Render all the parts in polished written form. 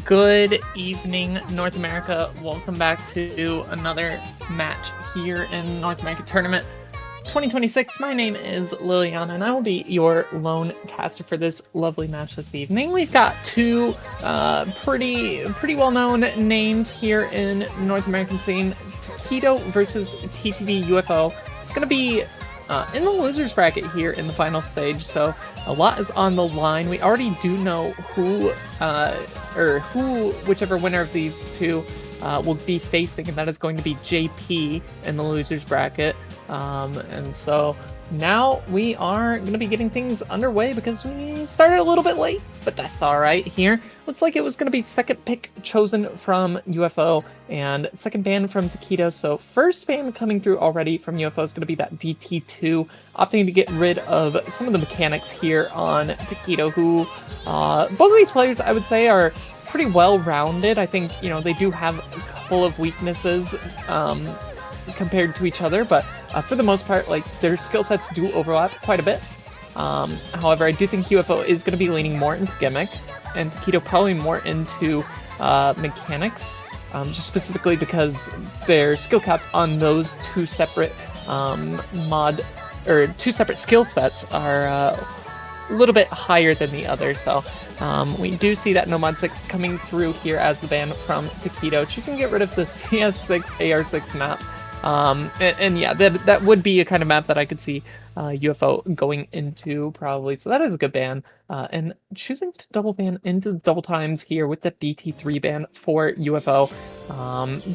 Good evening, North America. Welcome back to another match here in North America Tournament 2026. My name is Liliana, and I will be your lone caster for this lovely match this evening. We've got two pretty well-known names here in North American scene: tekkito versus TTV UFO. It's going to be in the losers bracket here in the final stage, so a lot is on the line. We already do know whichever winner of these two will be facing, and that is going to be JP in the losers bracket. And so now we are going to be getting things underway because we started a little bit late, but that's all right here. Looks like it was going to be second pick chosen from UFO and second ban from tekkito. So first ban coming through already from UFO is going to be that DT2, opting to get rid of some of the mechanics here on tekkito, who both of these players I would say are pretty well-rounded. I think, you know, they do have a couple of weaknesses compared to each other, but for the most part, like, their skill sets do overlap quite a bit. However, I do think UFO is going to be leaning more into gimmick, and tekkito probably more into mechanics, just specifically because their skill caps on those two separate two separate skill sets are a little bit higher than the other. So we do see that Nomad 6 coming through here as the ban from tekkito, choosing to get rid of the CS6 AR6 map. And yeah, that would be a kind of map that I could see UFO going into probably. So that is a good ban. And choosing to double ban into double times here with the DT3 ban for UFO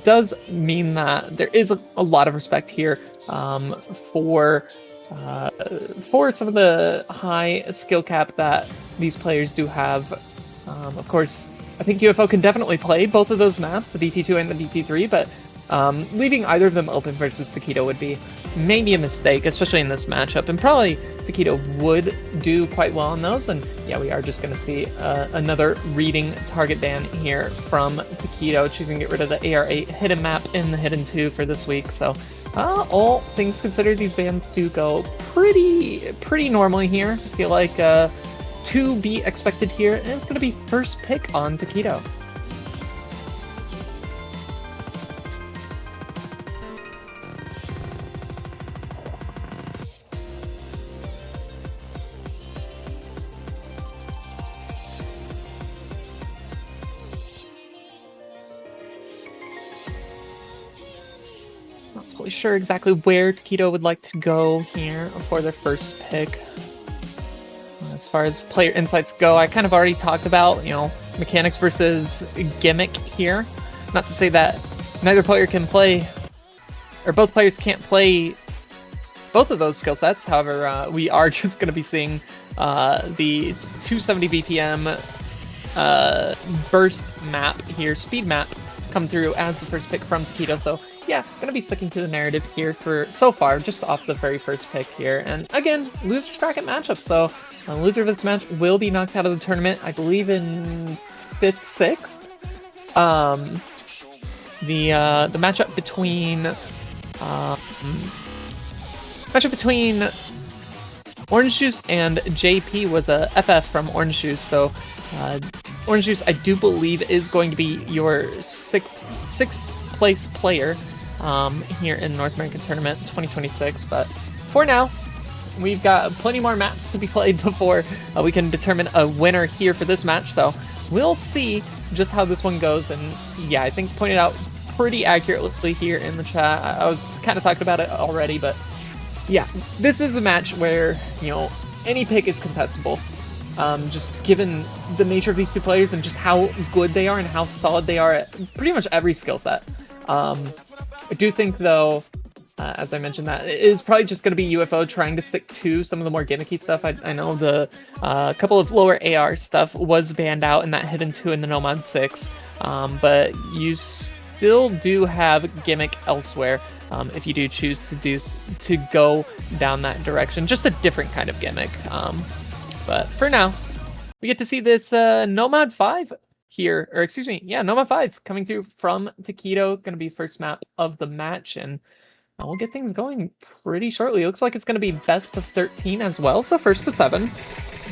does mean that there is a lot of respect here for some of the high skill cap that these players do have. Of course, I think UFO can definitely play both of those maps, the DT2 and the DT3, but leaving either of them open versus tekkito would be maybe a mistake, especially in this matchup, and probably tekkito would do quite well on those. And yeah, we are just going to see another reading target ban here from tekkito, choosing to get rid of the AR8 hidden map in the hidden 2 for this week. So all things considered, these bans do go pretty normally here. I feel like to be expected here, and it's going to be first pick on tekkito. Not fully sure exactly where tekkito would like to go here for their first pick. As far as player insights go, I kind of already talked about, you know, mechanics versus gimmick here. Not to say that neither player can play, or both players can't play both of those skill sets. However, we are just going to be seeing the 270 BPM burst map here, speed map, come through as the first pick from tekkito. So yeah, gonna be sticking to the narrative here for so far, just off the very first pick here. And again, losers bracket matchup, so the loser of this match will be knocked out of the tournament, I believe in 5th, 6th. The matchup between Orange Juice and JP was a FF from Orange Juice, so Orange Juice, I do believe, is going to be your sixth place player here in North American Tournament 2026. But for now, we've got plenty more maps to be played before we can determine a winner here for this match. So we'll see just how this one goes. And yeah, I think pointed out pretty accurately here in the chat. I was kind of talking about it already, but yeah, this is a match where, you know, any pick is contestable. Just given the nature of these two players and just how good they are and how solid they are at pretty much every skill set. I do think, though, as I mentioned, that it is probably just going to be UFO trying to stick to some of the more gimmicky stuff. I know the couple of lower AR stuff was banned out in that hidden 2 in the Nomad 6, but you still do have gimmick elsewhere if you do choose to go down that direction. Just a different kind of gimmick. But for now, we get to see this Nomad 5 here, or excuse me, yeah, Nomad 5 coming through from tekkito, going to be first map of the match, and we'll get things going pretty shortly. It looks like it's going to be best of 13 as well, so first to 7.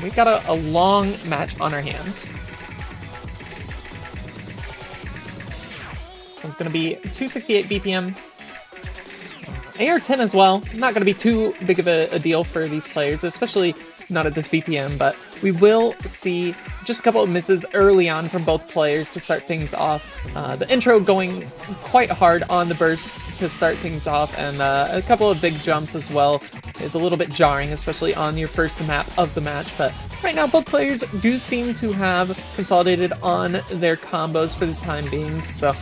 We've got a long match on our hands. It's going to be 268 BPM. AR-10 as well. Not going to be too big of a deal for these players, especially not at this BPM, but we will see just a couple of misses early on from both players to start things off. The intro going quite hard on the bursts to start things off, and a couple of big jumps as well is a little bit jarring, especially on your first map of the match, but right now both players do seem to have consolidated on their combos for the time being, so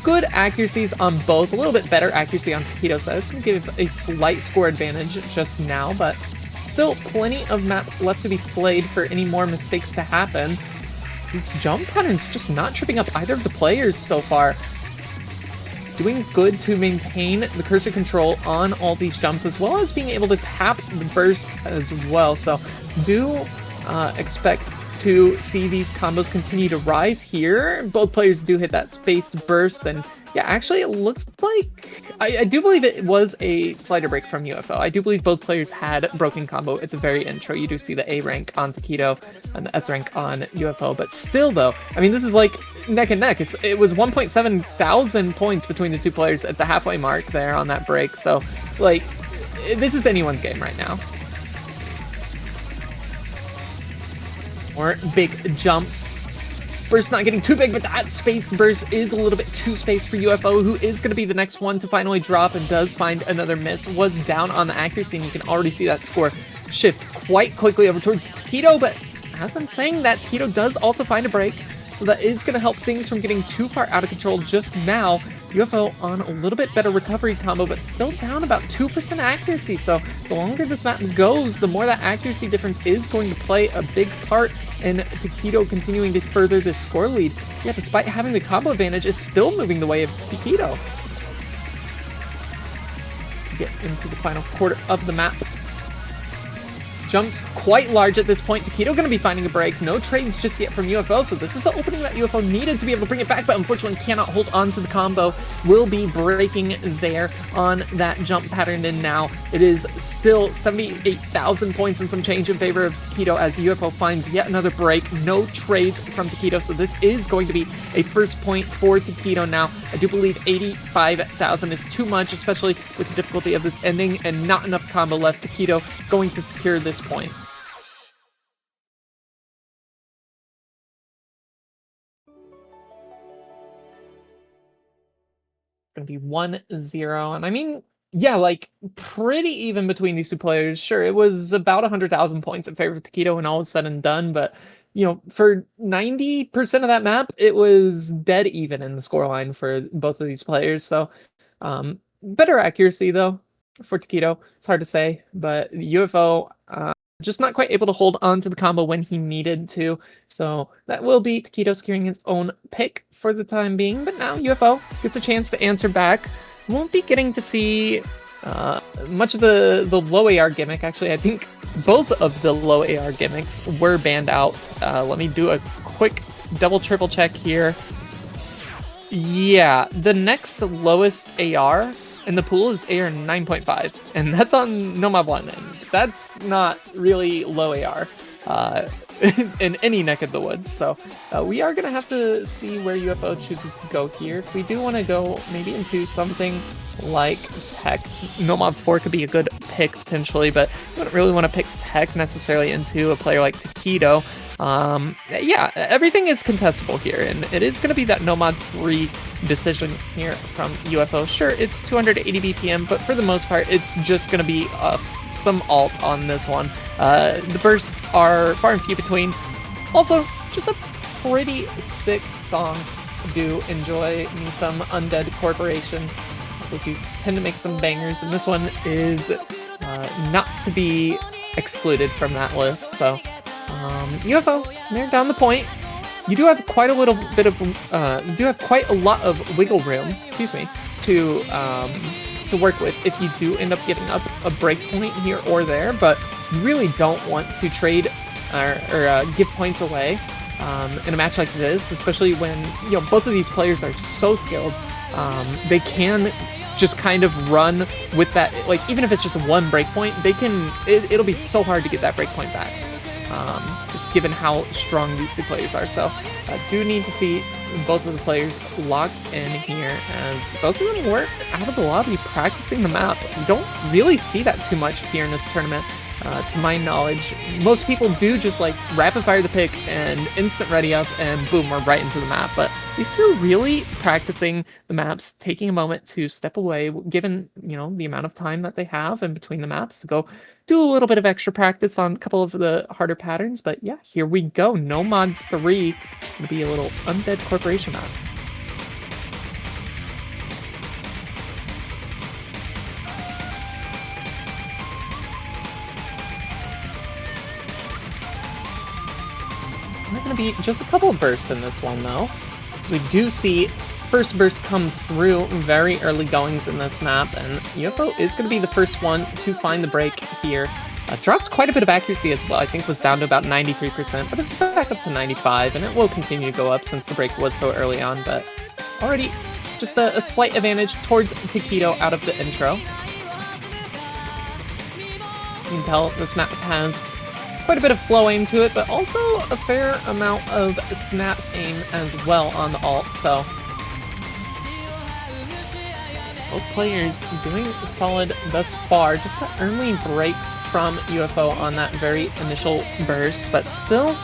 good accuracies on both, a little bit better accuracy on tekkito, so that's going to give a slight score advantage just now, but still plenty of map left to be played for any more mistakes to happen. These jump patterns just not tripping up either of the players so far. Doing good to maintain the cursor control on all these jumps, as well as being able to tap the bursts as well, so do expect to see these combos continue to rise here. Both players do hit that spaced burst, and yeah, actually it looks like I do believe it was a slider break from UFO. I do believe both players had broken combo at the very intro. You do see the A rank on tekkito and the S rank on UFO, but still though, I mean, this is like neck and neck. It was 1.7 thousand points between the two players at the halfway mark there on that break, so like this is anyone's game right now. More big jumps. Burst not getting too big, but that space burst is a little bit too spaced for UFO, who is going to be the next one to finally drop and does find another miss. Was down on the accuracy, and you can already see that score shift quite quickly over towards tekkito, but as I'm saying, that tekkito does also find a break, so that is going to help things from getting too far out of control just now. UFO on a little bit better recovery combo, but still down about 2% accuracy, so the longer this map goes, the more that accuracy difference is going to play a big part in tekkito continuing to further this score lead. Yeah, despite having the combo advantage, is still moving the way of tekkito. Get into the final quarter of the map. Jumps quite large at this point. tekkito going to be finding a break. No trades just yet from UFO, so this is the opening that UFO needed to be able to bring it back, but unfortunately cannot hold on to the combo. Will be breaking there on that jump pattern, and now it is still 78,000 points and some change in favor of tekkito as UFO finds yet another break. No trades from tekkito, so this is going to be a first point for tekkito now. I do believe 85,000 is too much, especially with the difficulty of this ending and not enough combo left. tekkito going to secure this point. Gonna be 1-0, and I mean, yeah, like pretty even between these two players. Sure, it was about 100,000 points in favor of tekkito when all was said and done, but you know, for 90% of that map, it was dead even in the scoreline for both of these players. So, better accuracy though for tekkito. It's hard to say, but UFO just not quite able to hold on to the combo when he needed to. So that will be tekkito securing his own pick for the time being. But now UFO gets a chance to answer back. Won't be getting to see much of the low AR gimmick. Actually, I think both of the low AR gimmicks were banned out. Let me do a quick triple check here. Yeah, the next lowest AR in the pool is AR 9.5, and that's on Nomad 1, and that's not really low AR in any neck of the woods, so we are going to have to see where UFO chooses to go here. If we do want to go maybe into something like Tech, Nomad 4 could be a good pick potentially, but we don't really want to pick Tech necessarily into a player like tekkito. Yeah, everything is contestable here, and it is going to be that Nomad 3 decision here from UFO. Sure, it's 280 BPM, but for the most part, it's just going to be some alt on this one. The bursts are far and few between. Also, just a pretty sick song. I do enjoy me some Undead Corporation. They do tend to make some bangers, and this one is not to be excluded from that list, so UFO, they're down the point. You do have quite a little bit of, you do have quite a lot of wiggle room, excuse me, to work with if you do end up getting up a break point here or there, but you really don't want to trade or give points away in a match like this, especially when, you know, both of these players are so skilled. They can just kind of run with that, like, even if it's just one break point, they can, it'll be so hard to get that break point back. just given how strong these two players are. So do need to see both of the players locked in here, as both of them work out of the lobby practicing the map. We don't really see that too much here in this tournament. To my knowledge, most people do just like rapid fire the pick and instant ready up and boom, we're right into the map. But these two are really practicing the maps, taking a moment to step away, given, you know, the amount of time that they have in between the maps to go do a little bit of extra practice on a couple of the harder patterns. But yeah, here we go. No Mod 3 gonna be a little Undead Corporation map. Not going to be just a couple of bursts in this one, though. We do see first burst come through very early goings in this map, and UFO is going to be the first one to find the break here. Dropped quite a bit of accuracy as well. I think was down to about 93%, but it's back up to 95, and it will continue to go up since the break was so early on, but already just a slight advantage towards tekkito out of the intro. You can tell this map has quite a bit of flow aim to it, but also a fair amount of snap aim as well on the alt, so both players doing solid thus far. Just the early breaks from UFO on that very initial burst, but still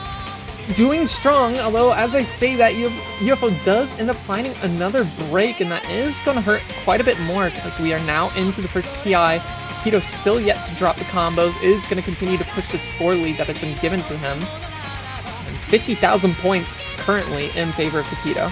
doing strong, although as I say that, UFO does end up finding another break, and that is going to hurt quite a bit more because we are now into the first PI. tekkito still yet to drop the combos, is going to continue to push the score lead that has been given to him. And 50,000 points currently in favor of tekkito.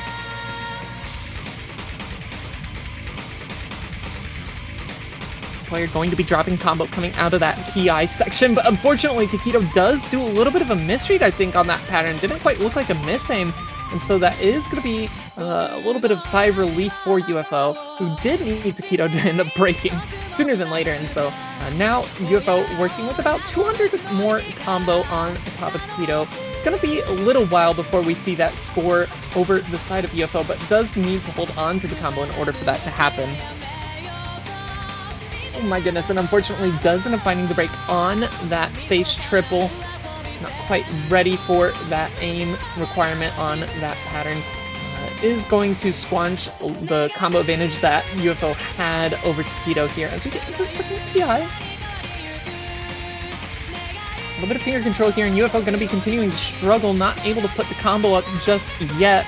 Player going to be dropping combo coming out of that PI section, but unfortunately tekkito does do a little bit of a misread, I think, on that pattern. Didn't quite look like a miss aim, and so that is going to be a little bit of sigh of relief for UFO, who did need tekkito to end up breaking sooner than later, and so now UFO working with about 200 more combo on top of tekkito. It's going to be a little while before we see that score over the side of UFO, but does need to hold on to the combo in order for that to happen. Oh my goodness, and unfortunately does end up finding the break on that space triple. Not quite ready for that aim requirement on that pattern. Is going to squanch the combo advantage that UFO had over tekkito here as we get into the second PI. A little bit of finger control here, and UFO going to be continuing to struggle, not able to put the combo up just yet.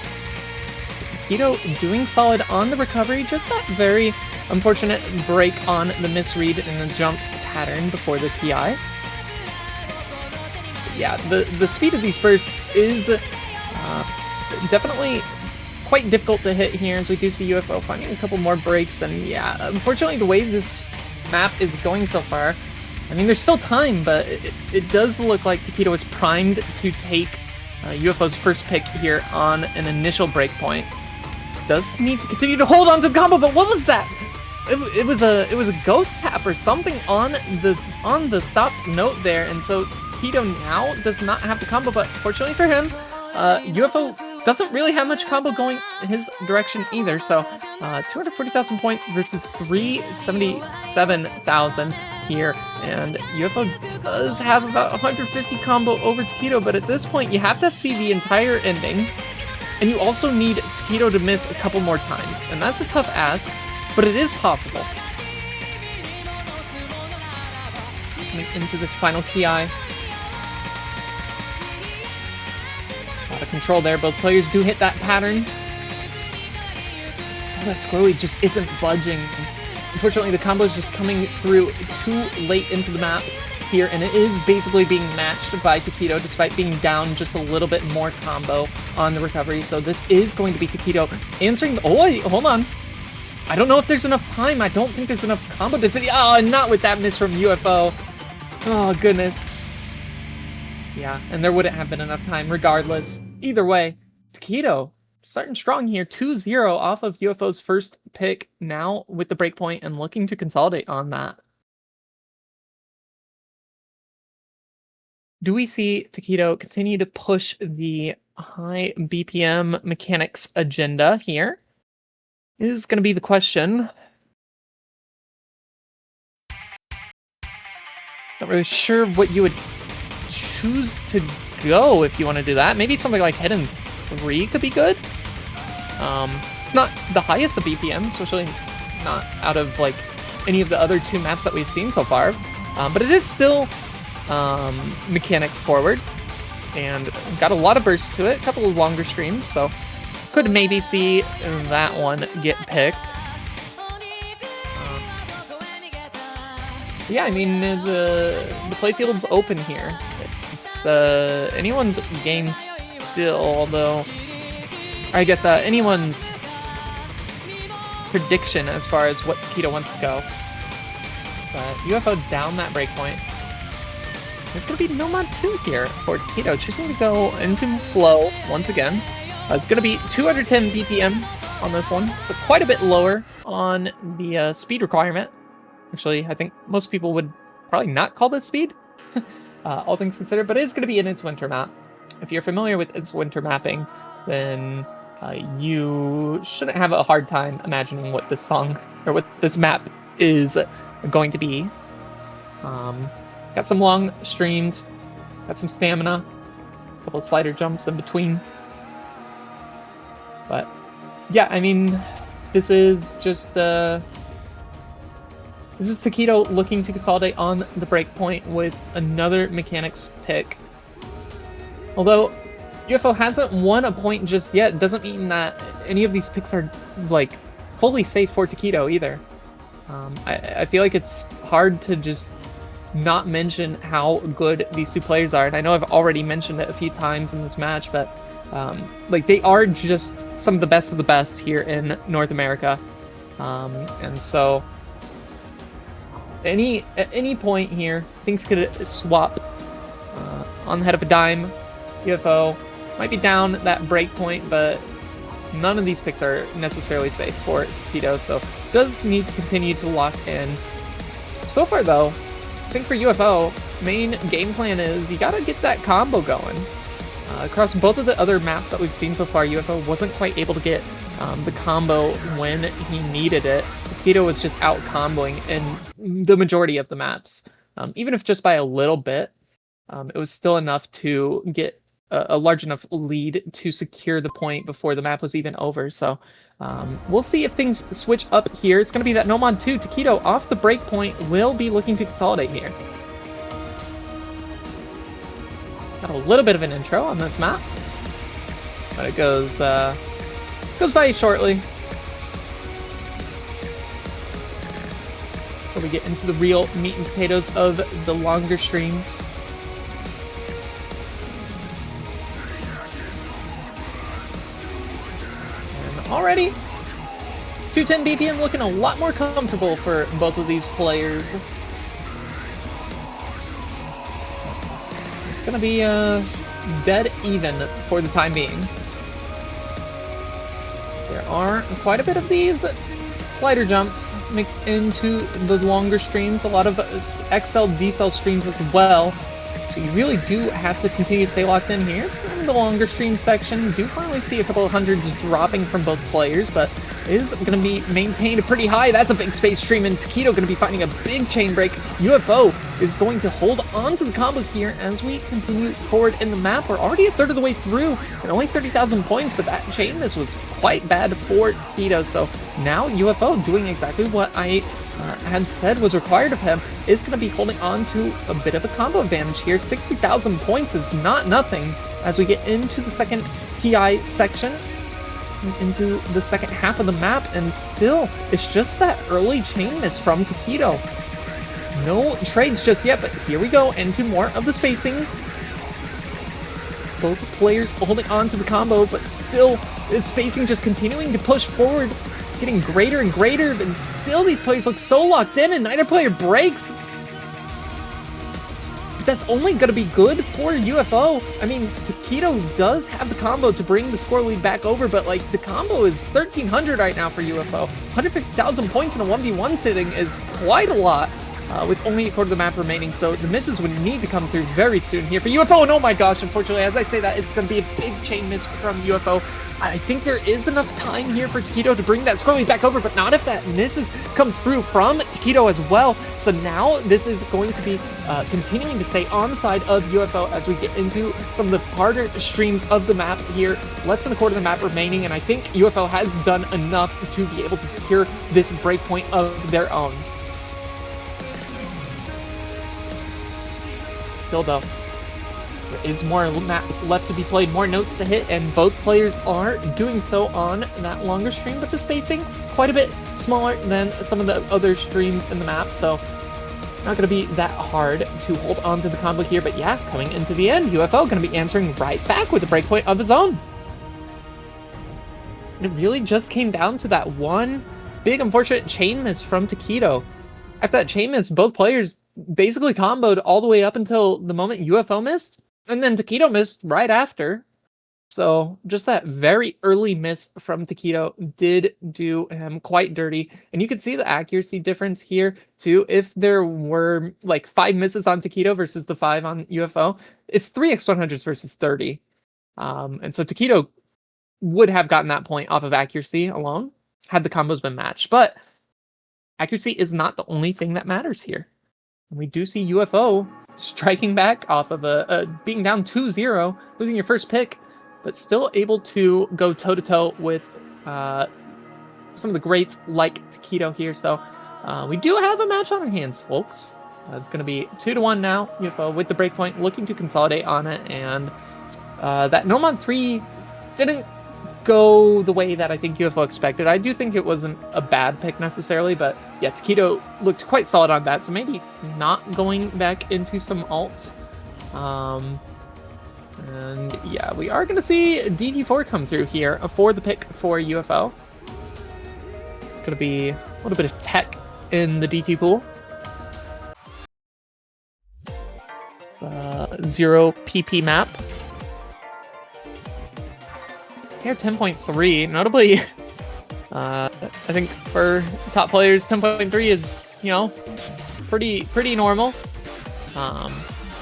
tekkito doing solid on the recovery, just that very unfortunate break on the misread and the jump pattern before the PI. But yeah, the speed of these bursts is definitely quite difficult to hit here, as we do see UFO finding a couple more breaks. And yeah, unfortunately the way this map is going so far, I mean, there's still time, but it does look like tekkito is primed to take UFO's first pick here on an initial breakpoint. Does need to continue to hold on to the combo, but what was that? It was a ghost tap or something on the stopped note there, and so tekkito now does not have the combo, but fortunately for him, UFO doesn't really have much combo going in his direction either, so 240,000 points versus 377,000 here, and UFO does have about 150 combo over tekkito, but at this point you have to see the entire ending, and you also need tekkito to miss a couple more times, and that's a tough ask, but it is possible. Coming into this final PI. Out of control there, both players do hit that pattern. Still, that score lead just isn't budging. Unfortunately, the combo is just coming through too late into the map here, and it is basically being matched by tekkito despite being down just a little bit more combo on the recovery. So this is going to be tekkito answering. Oh, wait, hold on. I don't know if there's enough time. I don't think there's enough combo density. Oh, not with that miss from UFO. Oh, goodness. Yeah, and there wouldn't have been enough time regardless. Either way, tekkito starting strong here, 2-0 off of UFO's first pick, now with the breakpoint and looking to consolidate on that. Do we see tekkito continue to push the high BPM mechanics agenda here? Is going to be the question. Not really sure what you would choose to go if you want to do that. Maybe something like Hidden 3 could be good. It's not the highest of BPM, especially not out of like any of the other 2 maps that we've seen so far. But it is still mechanics forward and got a lot of bursts to it, a couple of longer streams, so could maybe see that one get picked. Yeah, I mean, the playfield's open here. It's anyone's game still, although I guess anyone's prediction as far as what tekkito wants to go. But UFO down that breakpoint. There's going to be no mod 2 here for tekkito, choosing to go into flow once again. It's going to be 210 BPM on this one, so quite a bit lower on the speed requirement. Actually, I think most people would probably not call this speed, all things considered, but it is going to be in its winter map. If you're familiar with its winter mapping, then you shouldn't have a hard time imagining what this song, or what this map is going to be. Got some long streams, got some stamina, a couple of slider jumps in between. But yeah, I mean, this is just this is tekkito looking to consolidate on the breakpoint with another mechanics pick. Although UFO hasn't won a point just yet, doesn't mean that any of these picks are like fully safe for tekkito either. I feel like it's hard to just not mention how good these 2 players are, and I know I've already mentioned it a few times in this match, but like they are just some of the best here in North America, and so at any point here, things could swap on the head of a dime. UFO might be down that breakpoint, but none of these picks are necessarily safe for tekkito, so does need to continue to lock in. So far, though, I think for UFO, main game plan is you gotta get that combo going. Across both of the other maps that we've seen so far, UFO wasn't quite able to get the combo when he needed it. tekkito was just out comboing in the majority of the maps. Even if just by a little bit, it was still enough to get a large enough lead to secure the point before the map was even over. So we'll see if things switch up here. It's going to be that no mod 2. tekkito off the break point will be looking to consolidate here. Got a little bit of an intro on this map, but it goes by shortly. Before we get into the real meat and potatoes of the longer streams. And already, 210 BPM looking a lot more comfortable for both of these players. It's gonna be dead even for the time being. There are quite a bit of these slider jumps mixed into the longer streams, a lot of XL, decel streams as well. So you really do have to continue to stay locked in here. It's kind of the longer stream section. Do finally see a couple of hundreds dropping from both players, but it is going to be maintained pretty high. That's a big space stream, and tekkito going to be finding a big chain break. UFO is going to hold on to the combo here as we continue forward in the map. We're already a third of the way through, and only 30,000 points, but that chain miss was quite bad for tekkito. So now UFO doing exactly what I had said was required of him, is going to be holding on to a bit of a combo advantage here. 60,000 points is not nothing as we get into the second PI section, into the second half of the map, and still it's just that early chain miss from tekkito. No trades just yet, but here we go into more of the spacing. Both players holding on to the combo, but still it's spacing just continuing to push forward, getting greater and greater, but still these players look so locked in and neither player breaks. That's only going to be good for UFO. I mean, tekkito does have the combo to bring the score lead back over, but like the combo is 1,300 right now for UFO. 150,000 points in a 1v1 sitting is quite a lot, with only a quarter of the map remaining, so the misses would need to come through very soon here for UFO. And oh my gosh, unfortunately, as I say that, it's going to be a big chain miss from UFO. I think there is enough time here for tekkito to bring that score lead back over, but not if that misses comes through from tekkito as well. So now this is going to be continuing to stay on the side of UFO as we get into some of the harder streams of the map here. Less than a quarter of the map remaining, and I think UFO has done enough to be able to secure this breakpoint of their own. Still though, there is more map left to be played, more notes to hit, and both players are doing so on that longer stream, but the spacing quite a bit smaller than some of the other streams in the map, so not going to be that hard to hold on to the combo here. But yeah, coming into the end, UFO going to be answering right back with a breakpoint of his own. And it really just came down to that one big unfortunate chain miss from tekkito. After that chain miss, both players basically comboed all the way up until the moment UFO missed, and then tekkito missed right after. So just that very early miss from tekkito did do him quite dirty. And you can see the accuracy difference here too. If there were like 5 misses on tekkito versus the 5 on UFO, it's 3x100s versus 30. And so tekkito would have gotten that point off of accuracy alone had the combos been matched. But accuracy is not the only thing that matters here. And we do see UFO striking back off of being down 2-0, losing your first pick, but still able to go toe-to-toe with some of the greats like tekkito here. So we do have a match on our hands, folks. It's going to be 2-1 now. UFO with the breakpoint, looking to consolidate on it. And that Nomon 3 didn't go the way that I think UFO expected. I do think it wasn't a bad pick necessarily, but yeah, tekkito looked quite solid on that. So maybe not going back into some alt. And yeah, we are going to see DT4 come through here for the pick for UFO. Going to be a little bit of tech in the DT pool. 0 PP map. Here 10.3, notably, I think for top players, 10.3 is, you know, pretty normal.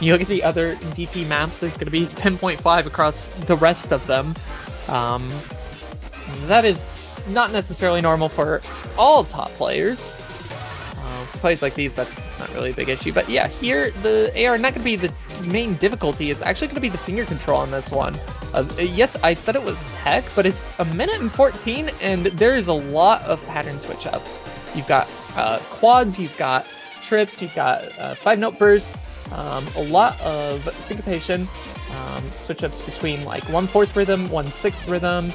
You look at the other DT maps, it's going to be 10.5 across the rest of them. That is not necessarily normal for all top players. For players like these, that's not really a big issue. But yeah, here, the AR not going to be the main difficulty. It's actually going to be the finger control on this one. Yes, I said it was tech, but it's 1:14, and there's a lot of pattern switch-ups. You've got quads, you've got trips, you've got 5-note bursts, a lot of syncopation, switch-ups between like 1/4 rhythm, 1/6 rhythm,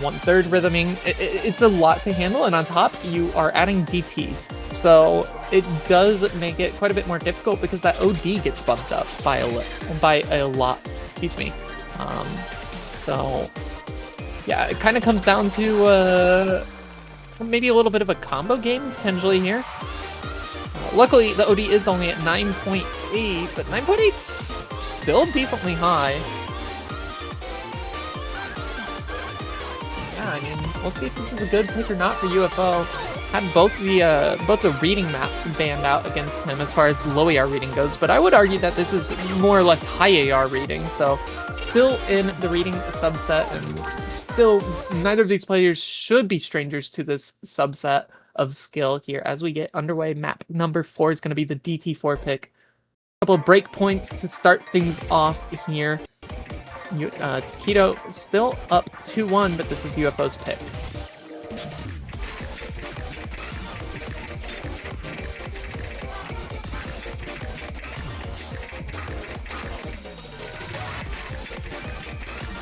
1/3 rhythming. It's a lot to handle, and on top, you are adding DT. So it does make it quite a bit more difficult because that OD gets bumped up by a lot. Excuse me. So yeah, it kind of comes down to maybe a little bit of a combo game potentially here. Luckily, the OD is only at 9.8, but 9.8's still decently high. Yeah, I mean, we'll see if this is a good pick or not for UFO. Had both the reading maps banned out against him as far as low AR reading goes, but I would argue that this is more or less high AR reading, so still in the reading subset, and still neither of these players should be strangers to this subset of skill here. As we get underway, map number 4 is going to be the DT4 pick. A couple of breakpoints to start things off here. tekkito still up 2-1, but this is UFO's pick.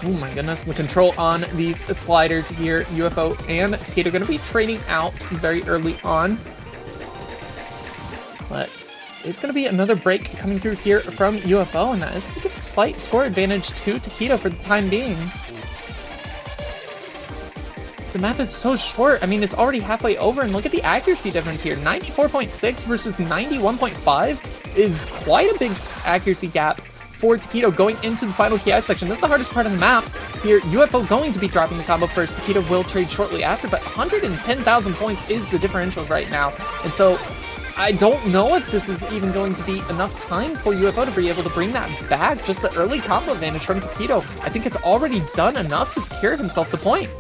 Oh my goodness, the control on these sliders here. UFO and tekkito are going to be trading out very early on. But it's going to be another break coming through here from UFO, and that is going to give a slight score advantage to tekkito for the time being. The map is so short. I mean, it's already halfway over, and look at the accuracy difference here. 94.6 versus 91.5 is quite a big accuracy gap for tekkito going into the final KI section. That's the hardest part of the map. Here, UFO going to be dropping the combo first. tekkito will trade shortly after, but 110,000 points is the differential right now. And so I don't know if this is even going to be enough time for UFO to be able to bring that back. Just the early combo advantage from tekkito, I think it's already done enough to secure himself the point.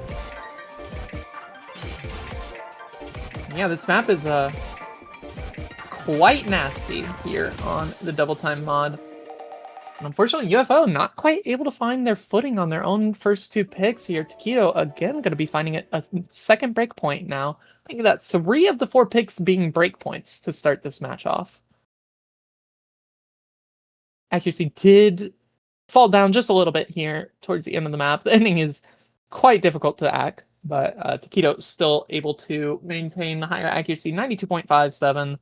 Yeah, this map is quite nasty here on the double time mod. And unfortunately, UFO not quite able to find their footing on their own first two picks here. Tekkito, again, going to be finding it a second breakpoint now. Making that 3 of the 4 picks being breakpoints to start this match off. Accuracy did fall down just a little bit here towards the end of the map. The ending is quite difficult to act, but Tekkito still able to maintain the higher accuracy, 92.57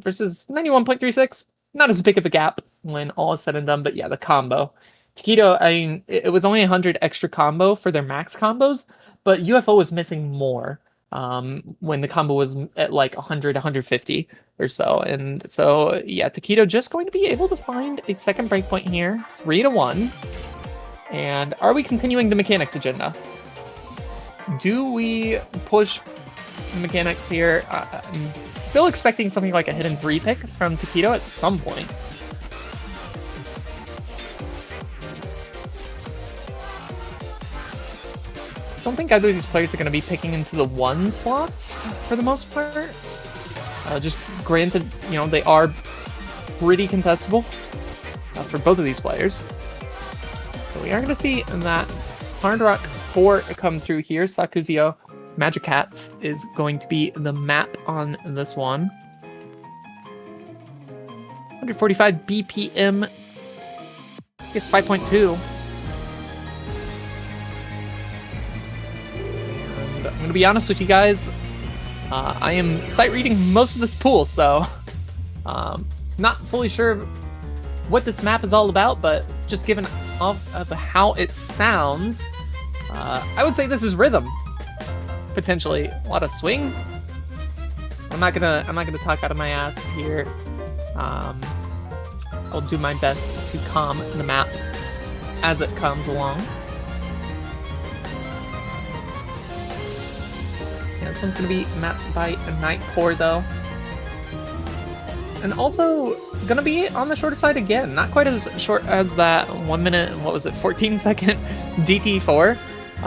versus 91.36. Not as big of a gap when all is said and done, but yeah, the combo. Tekkito, I mean, it was only 100 extra combo for their max combos, but UFO was missing more when the combo was at like 100, 150 or so. And so, yeah, Tekkito just going to be able to find a second breakpoint here, 3-1. And are we continuing the mechanics agenda? Do we push mechanics here? I'm still expecting something like a hidden 3 pick from Tekkito at some point. I don't think either of these players are going to be picking into the 1 slots for the most part. Just granted, you know, they are pretty contestable for both of these players. So we are going to see that Hard Rock 4 come through here. Sakuzio Magic Cats is going to be the map on this one. 145 BPM. This is 5.2. And I'm going to be honest with you guys. I am sight reading most of this pool, so not fully sure what this map is all about, but just given off of how it sounds, I would say this is rhythm. Potentially a lot of swing. I'm not gonna talk out of my ass here. I'll do my best to calm the map as it comes along. Yeah, this one's gonna be mapped by a Night Core though. And also gonna be on the shorter side again. Not quite as short as that 1 minute, what was it, 14-second DT4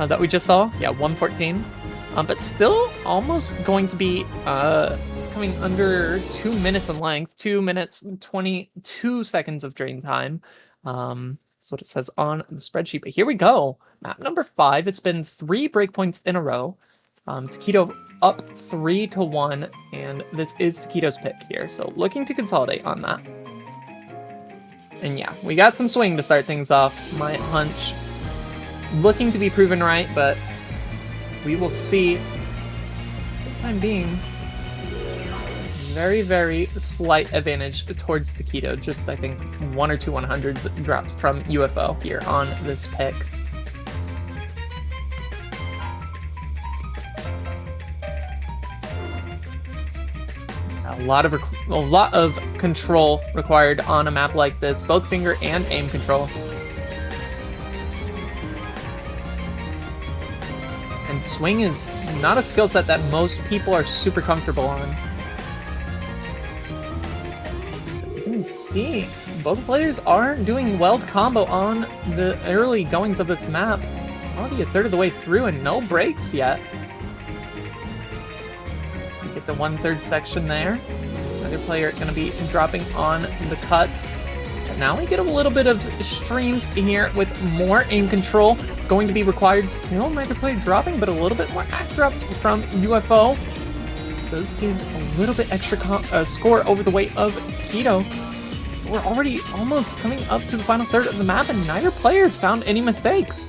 that we just saw. Yeah, 1:14. But still almost going to be coming under 2 minutes in length, 2 minutes and 22 seconds of drain time. That's what it says on the spreadsheet. But here we go. Map number 5. It's been 3 breakpoints in a row. Tekkito up 3-1, and this is Tekkito's pick here. So looking to consolidate on that. And yeah, we got some swing to start things off. My hunch looking to be proven right, but we will see. For the time being, very, very slight advantage towards Tekkito. Just, I think, 1 or 2 100s dropped from UFO here on this pick. A lot of control required on a map like this, both finger and aim control. And swing is not a skill set that most people are super comfortable on. You can see both players are doing weld combo on the early goings of this map. Already a third of the way through and no breaks yet. You get the 1/3 section there. Another player going to be dropping on the cuts. And now we get a little bit of streams here with more aim control going to be required. Still neither player dropping, but a little bit more act drops from UFO. Does give a little bit extra score over the weight of Tekkito. We're already almost coming up to the final third of the map, and neither player has found any mistakes.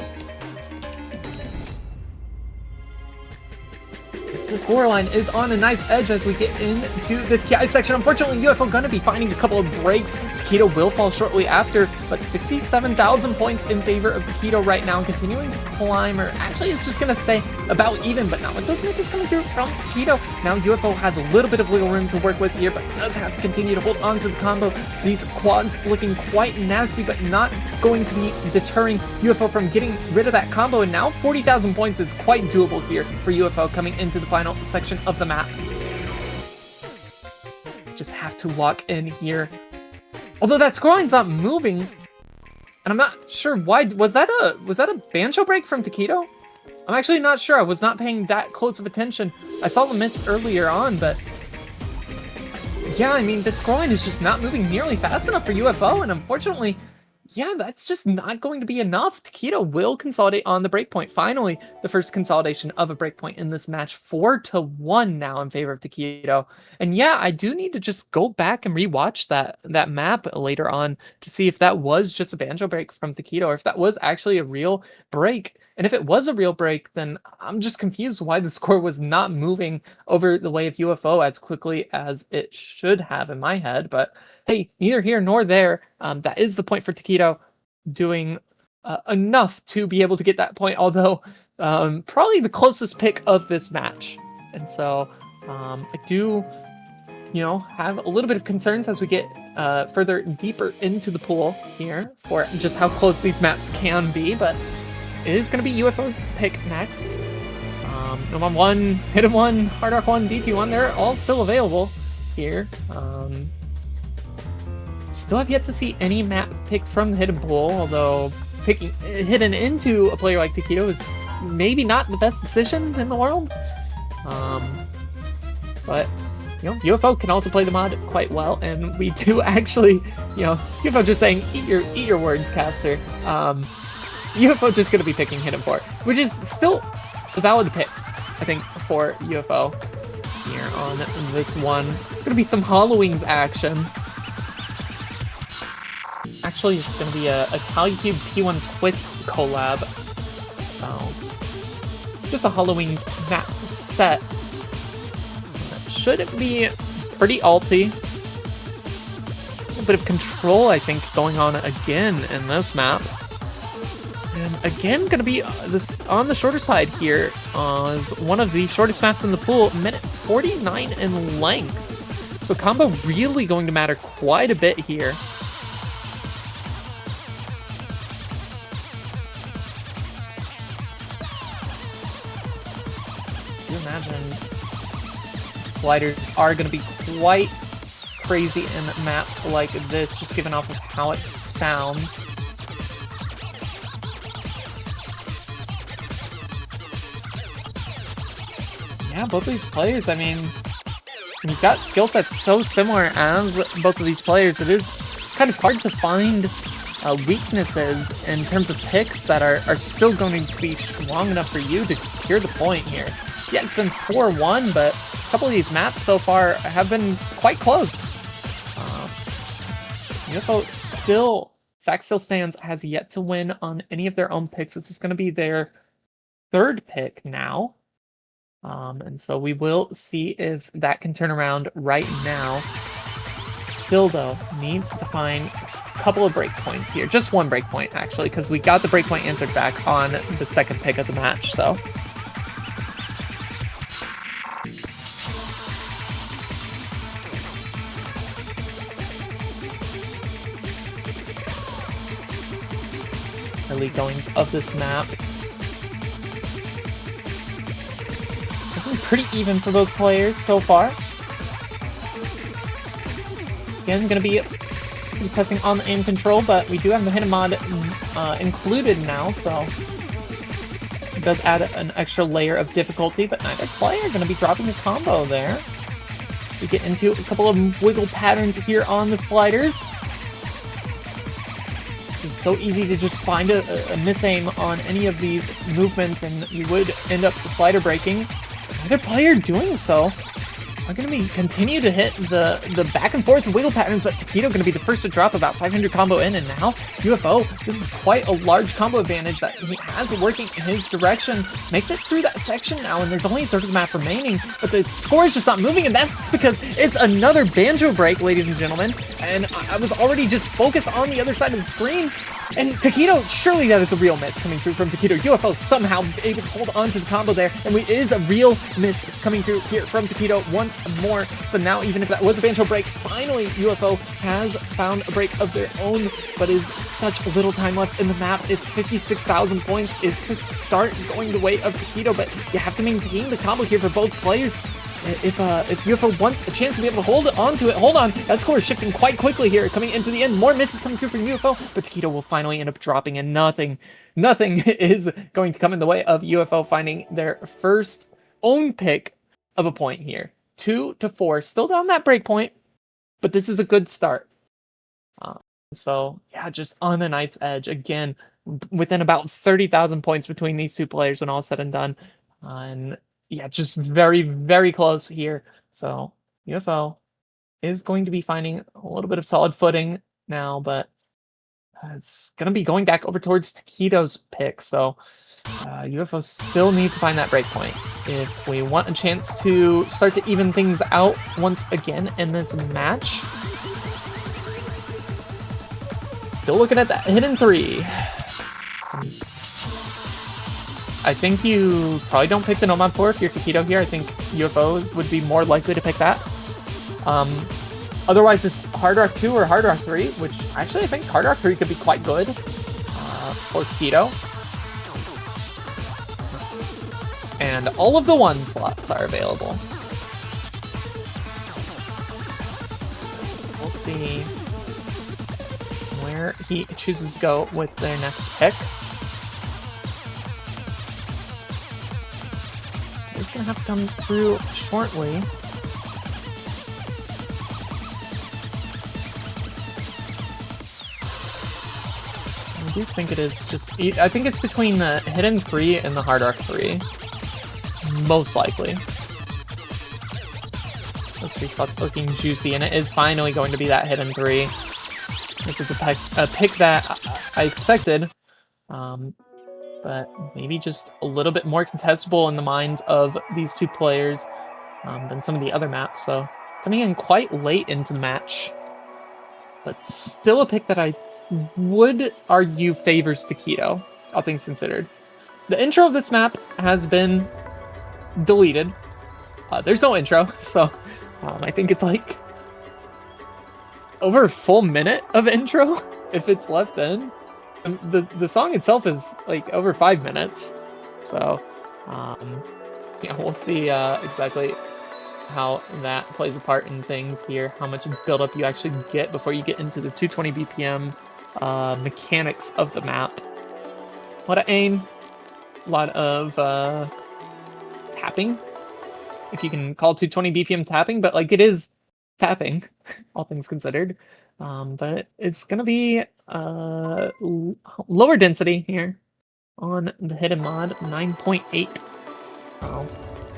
The score line is on a nice edge as we get into this KI section. Unfortunately, UFO going to be finding a couple of breaks. Tekkito will fall shortly after, but 67,000 points in favor of Tekkito right now, continuing to climb, or actually it's just going to stay about even, but not with those misses coming through from Tekkito. Now UFO has a little bit of wiggle room to work with here, but does have to continue to hold on to the combo. These quads looking quite nasty, but not going to be deterring UFO from getting rid of that combo, and now 40,000 points is quite doable here for UFO coming into the final section of the map. Just have to lock in here. Although that scoreline's not moving, and I'm not sure why. Was that a banjo break from Tekkito? I'm actually not sure. I was not paying that close of attention. I saw the miss earlier on, but Yeah, I mean, the scoreline is just not moving nearly fast enough for UFO, and unfortunately, yeah, that's just not going to be enough. Tekkito will consolidate on the breakpoint. Finally, the first consolidation of a breakpoint in this match, 4-1 now in favor of Tekkito. And yeah, I do need to just go back and rewatch that map later on to see if that was just a banjo break from Tekkito, or if that was actually a real break. And if it was a real break, then I'm just confused why the score was not moving over the way of UFO as quickly as it should have in my head. But hey, neither here nor there. That is the point for Tekkito, doing enough to be able to get that point, although probably the closest pick of this match. And so I do, have a little bit of concerns as we get further deeper into the pool here for just how close these maps can be, but it is going to be UFO's pick next. Nomon 1, Hidden 1, Hard Rock 1, DT 1, they're all still available here. Still have yet to see any map picked from the hidden pool, although picking hidden into a player like Tekkito is maybe not the best decision in the world. But UFO can also play the mod quite well, and we do actually, UFO just saying, eat your words, caster. UFO just going to be picking hidden 4, which is still a valid pick, I think, for UFO here on this one. It's going to be some Halloween's action. Actually, it's going to be a CaluCube P1 Twist collab. So, just a Halloween's map set. Should be pretty alty. A bit of control, I think, going on again in this map. And again, going to be this on the shorter side here, as one of the shortest maps in the pool, minute 49 in length. So combo really going to matter quite a bit here. Can you imagine? Sliders are going to be quite crazy in a map like this, just given off of how it sounds. Yeah, both of these players, I mean, when you've got skill sets so similar as both of these players, it is kind of hard to find weaknesses in terms of picks that are still going to be strong enough for you to secure the point here. Yeah, it's been 4-1, but a couple of these maps so far have been quite close. UFO still, fact still stands, has yet to win on any of their own picks. This is going to be their third pick now. And so we will see if that can turn around right now. Still, though, needs to find a couple of breakpoints here. Just one breakpoint, actually, because we got the breakpoint answered back on the second pick of the match, so. Early goings of this map. Pretty even for both players so far. Again, going to be testing on the aim control, but we do have the hidden mod included now, so it does add an extra layer of difficulty, but neither player going to be dropping a combo there. We get into a couple of wiggle patterns here on the sliders. It's so easy to just find a misaim on any of these movements, and you would end up slider breaking. Neither player doing so are going to be continue to hit the back and forth wiggle patterns, but Tekkito going to be the first to drop about 500 combo in, and now UFO, this is quite a large combo advantage that he has working in his direction. Makes it through that section now, and there's only a third of the map remaining, but the score is just not moving, and that's because it's another banjo break, ladies and gentlemen, and I was already just focused on the other side of the screen. And Tekkito, surely that is a real miss coming through from Tekkito. UFO somehow able to hold on to the combo there, and it is a real miss coming through here from Tekkito once more. So now, even if that was a banjo break, finally UFO has found a break of their own, but is such little time left in the map. It's 56,000 points is to start going the way of Tekkito, but you have to maintain the combo here for both players. If UFO wants a chance to be able to hold on to it, hold on. That score is shifting quite quickly here, coming into the end. More misses coming through from UFO, but Tekkito will finally end up dropping, and nothing is going to come in the way of UFO finding their first own pick of a point here. 2-4, still down that break point. but this is a good start. So yeah, just on a nice edge again, within about 30,000 points between these two players when all said and done, and yeah, just very, very close here. So UFO is going to be finding a little bit of solid footing now, but it's gonna be going back over towards Tekkito's pick. So UFO still needs to find that break point if we want a chance to start to even things out once again in this match. Still looking at that hidden 3. I think you probably don't pick the Nomad 4 if you're Tekkito here. I think UFO would be more likely to pick that. Otherwise, it's Hard Rock 2 or Hard Rock 3, which actually I think Hard Rock 3 could be quite good for Tekkito. And all of the 1 slots are available. We'll see where he chooses to go with their next pick. It's gonna have to come through shortly. I do think it is just... I think it's between the Hidden 3 and the Hard Rock 3. Most likely. Those 3 slots looking juicy, and it is finally going to be that Hidden 3. This is a pick that I expected, but maybe just a little bit more contestable in the minds of these two players than some of the other maps. So coming in quite late into the match, but still a pick that I would argue favors Tekkito, all things considered. The intro of this map has been deleted. There's no intro, so I think it's like over a full minute of intro if it's left in. And the song itself is like over 5 minutes, so yeah, we'll see exactly how that plays a part in things here, how much build up you actually get before you get into the 220 BPM mechanics of the map. A lot of aim, a lot of tapping, if you can call 220 BPM tapping, but like it is tapping, all things considered. But it's gonna be lower density here on the hidden mod, 9.8. So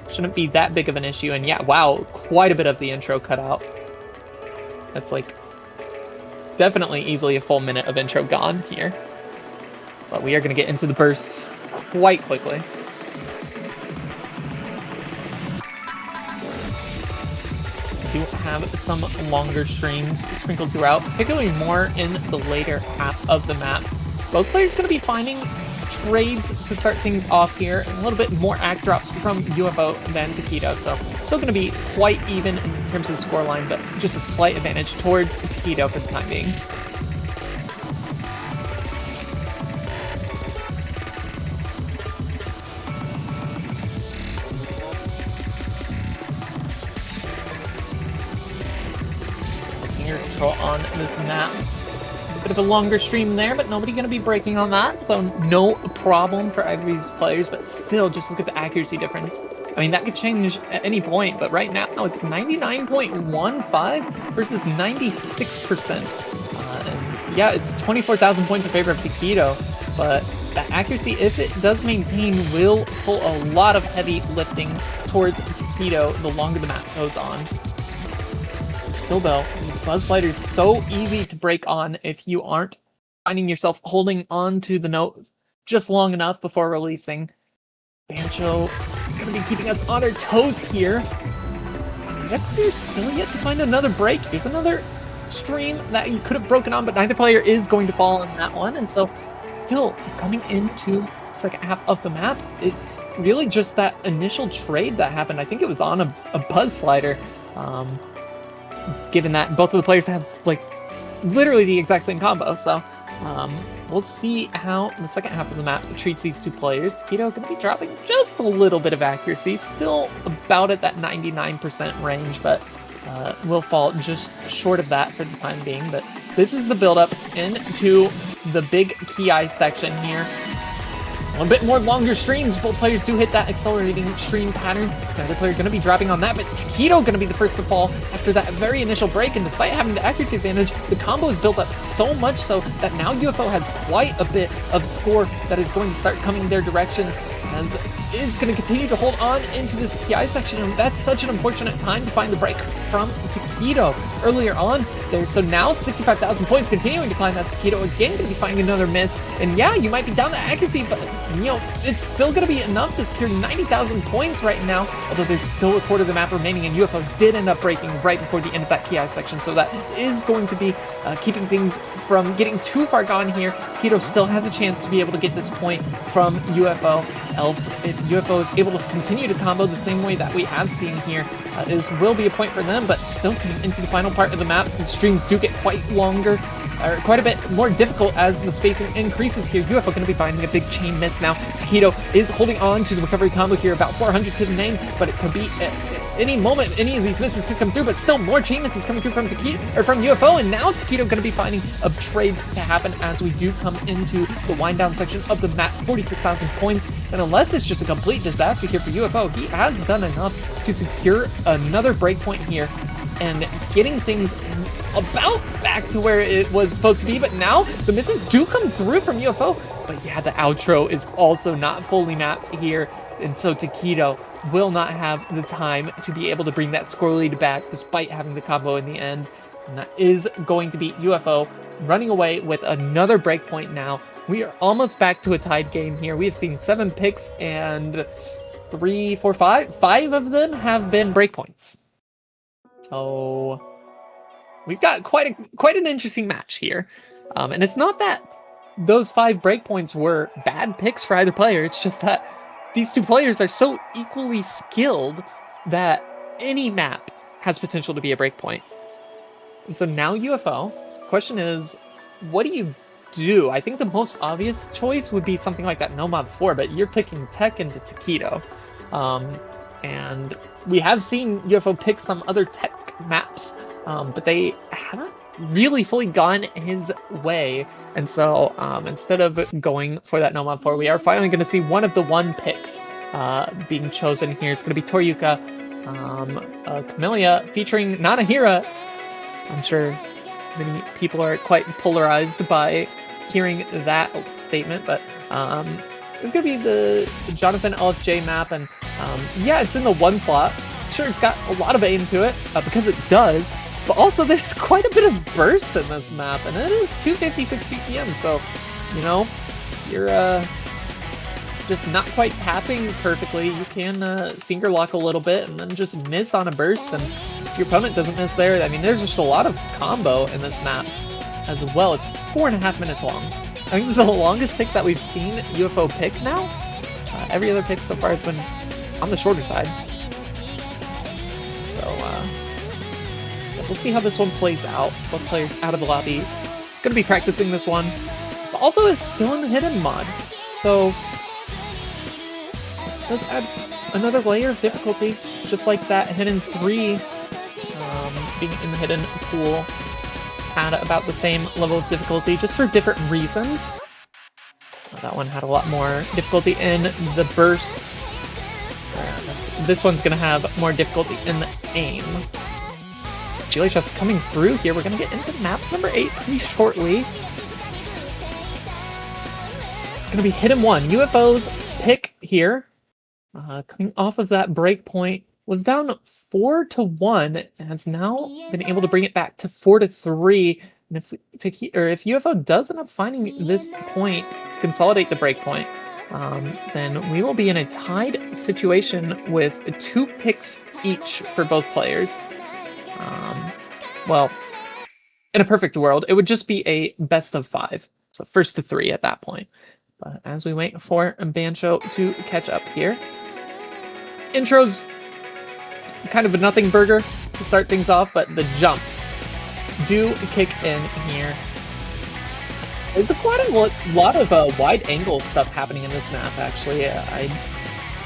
shouldn't be that big of an issue. And yeah, wow, quite a bit of the intro cut out. That's like definitely easily a full minute of intro gone here. But we are gonna get into the bursts quite quickly. Do have some longer streams sprinkled throughout, particularly more in the later half of the map. Both players going to be finding trades to start things off here, and a little bit more act drops from UFO than Tekkito, so still going to be quite even in terms of the scoreline, but just a slight advantage towards Tekkito for the time being. Control on this map. A bit of a longer stream there, but nobody going to be breaking on that, so no problem for either of these players, but still, just look at the accuracy difference. I mean, that could change at any point, but right now it's 99.15 versus 96%. And yeah, it's 24,000 points in favor of Tekkito, but that accuracy, if it does maintain, will pull a lot of heavy lifting towards Tekkito the longer the map goes on. Still though, these buzz sliders so easy to break on if you aren't finding yourself holding on to the note just long enough before releasing. Bancho gonna be keeping us on our toes here. Yet we're still yet to find another break. Here's another stream that you could have broken on, but neither player is going to fall on that one. And so still coming into the second half of the map, it's really just that initial trade that happened. I think it was on a buzz slider. Given that both of the players have like literally the exact same combo, so we'll see how the second half of the map treats these two players. Tekkito going to be dropping just a little bit of accuracy, still about at that 99% range, but will fall just short of that for the time being. But this is the build-up into the big Ki section here. A bit more longer streams. Both players do hit that accelerating stream pattern. The other player going to be dropping on that, but tekkito going to be the first to fall after that very initial break. And despite having the accuracy advantage, the combo is built up so much so that now UFO has quite a bit of score that is going to start coming their direction, as is going to continue to hold on into this PI section. And that's such an unfortunate time to find the break from tekkito earlier on there. So now 65,000 points continuing to climb. That's tekkito again going to be finding another miss. And yeah, you might be down to accuracy, but you know, it's still going to be enough to secure 90,000 points right now, although there's still a quarter of the map remaining, and UFO did end up breaking right before the end of that PI section, so that is going to be keeping things from getting too far gone here. tekkito still has a chance to be able to get this point from UFO, else if UFO is able to continue to combo the same way that we have seen here, this will be a point for them, but still coming into the final part of the map, the streams do get quite longer, or quite a bit more difficult as the spacing increases here. UFO going to be finding a big chain miss now. tekkito is holding on to the recovery combo here, about 400 to the name, but it could be any moment any of these misses could come through, but still more chain misses coming through from tekkito, or from UFO, and now tekkito going to be finding a trade to happen as we do come into the wind down section of the map. 46,000 points, and unless it's just a complete disaster here for UFO, he has done enough to secure another breakpoint here and getting things about back to where it was supposed to be. But now the misses do come through from UFO, but yeah, the outro is also not fully mapped here, and so tekkito will not have the time to be able to bring that score lead back despite having the combo in the end, and that is going to be UFO running away with another breakpoint. Now we are almost back to a tied game here. We have seen 7 picks, and 3, 4, 5 of them have been breakpoints. So we've got quite an interesting match here, and it's not that those 5 breakpoints were bad picks for either player. It's just that these two players are so equally skilled that any map has potential to be a breakpoint. And so now UFO, question is, what do you do? I think the most obvious choice would be something like that Nomad 4, but you're picking Tech into tekkito. And we have seen UFO pick some other Tech maps, but they haven't really fully gone his way. And so instead of going for that Nomad 4, we are finally going to see one of the 1 picks being chosen here. It's going to be Toryuka, Camellia featuring Nanahira. I'm sure many people are quite polarized by hearing that statement, but it's going to be the Jonathan LFJ map, and yeah, it's in the 1 slot. Sure, it's got a lot of aim to it, because it does, but also there's quite a bit of burst in this map, and it is 256 BPM, so, you know, you're just not quite tapping perfectly. You can finger lock a little bit and then just miss on a burst, and if your opponent doesn't miss there, I mean, there's just a lot of combo in this map as well. It's 4.5 minutes long. I think this is the longest pick that we've seen UFO pick now. Every other pick so far has been on the shorter side. So, we'll see how this one plays out. Both players out of the lobby. Gonna be practicing this one. But also is still in the hidden mod. So, it does add another layer of difficulty. Just like that hidden 3 being in the hidden pool had about the same level of difficulty, just for different reasons. That one had a lot more difficulty in the bursts. This one's going to have more difficulty in the aim. Chef's coming through here. We're going to get into map number 8 pretty shortly. It's going to be hidden 1. UFO's pick here, coming off of that break point, was down 4-1 and has now been able to bring it back to 4-3. And if UFO does end up finding this point to consolidate the break point, then we will be in a tied situation with 2 picks each for both players. Well, in a perfect world, it would just be a best of 5. So first to 3 at that point. But as we wait for Bancho to catch up here, intro's kind of a nothing burger to start things off, but the jumps do kick in here. There's quite a lot of wide angle stuff happening in this map, actually.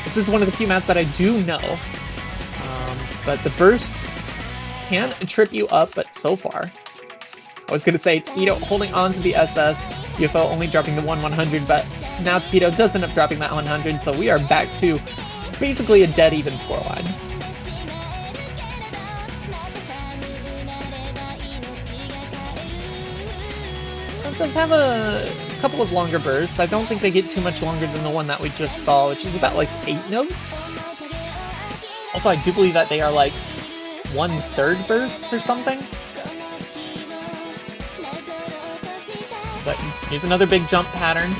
This is one of the few maps that I do know, but the bursts can trip you up, but so far, I was going to say tekkito holding on to the SS, UFO only dropping the 1/100, but Now tekkito does end up dropping that 100, so we are back to basically a dead even scoreline. So it does have a couple of longer bursts. I don't think they get too much longer than the one that we just saw, which is about like 8 notes. Also, I do believe that they are like 1/3 bursts or something. But here's another big jump pattern.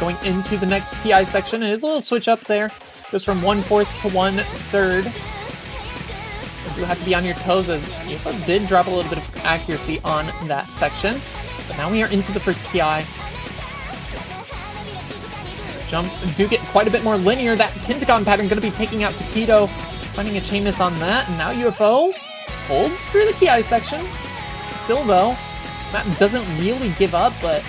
Going into the next PI section, it is a little switch up there. Goes from 1/4 to 1/3. You do have to be on your toes, as UFO did drop a little bit of accuracy on that section. But now we are into the first PI. Jumps do get quite a bit more linear. That pentagon pattern going to be taking out tekkito, finding a chain miss on that. And now UFO holds through the PI section. Still though, Matt doesn't really give up, but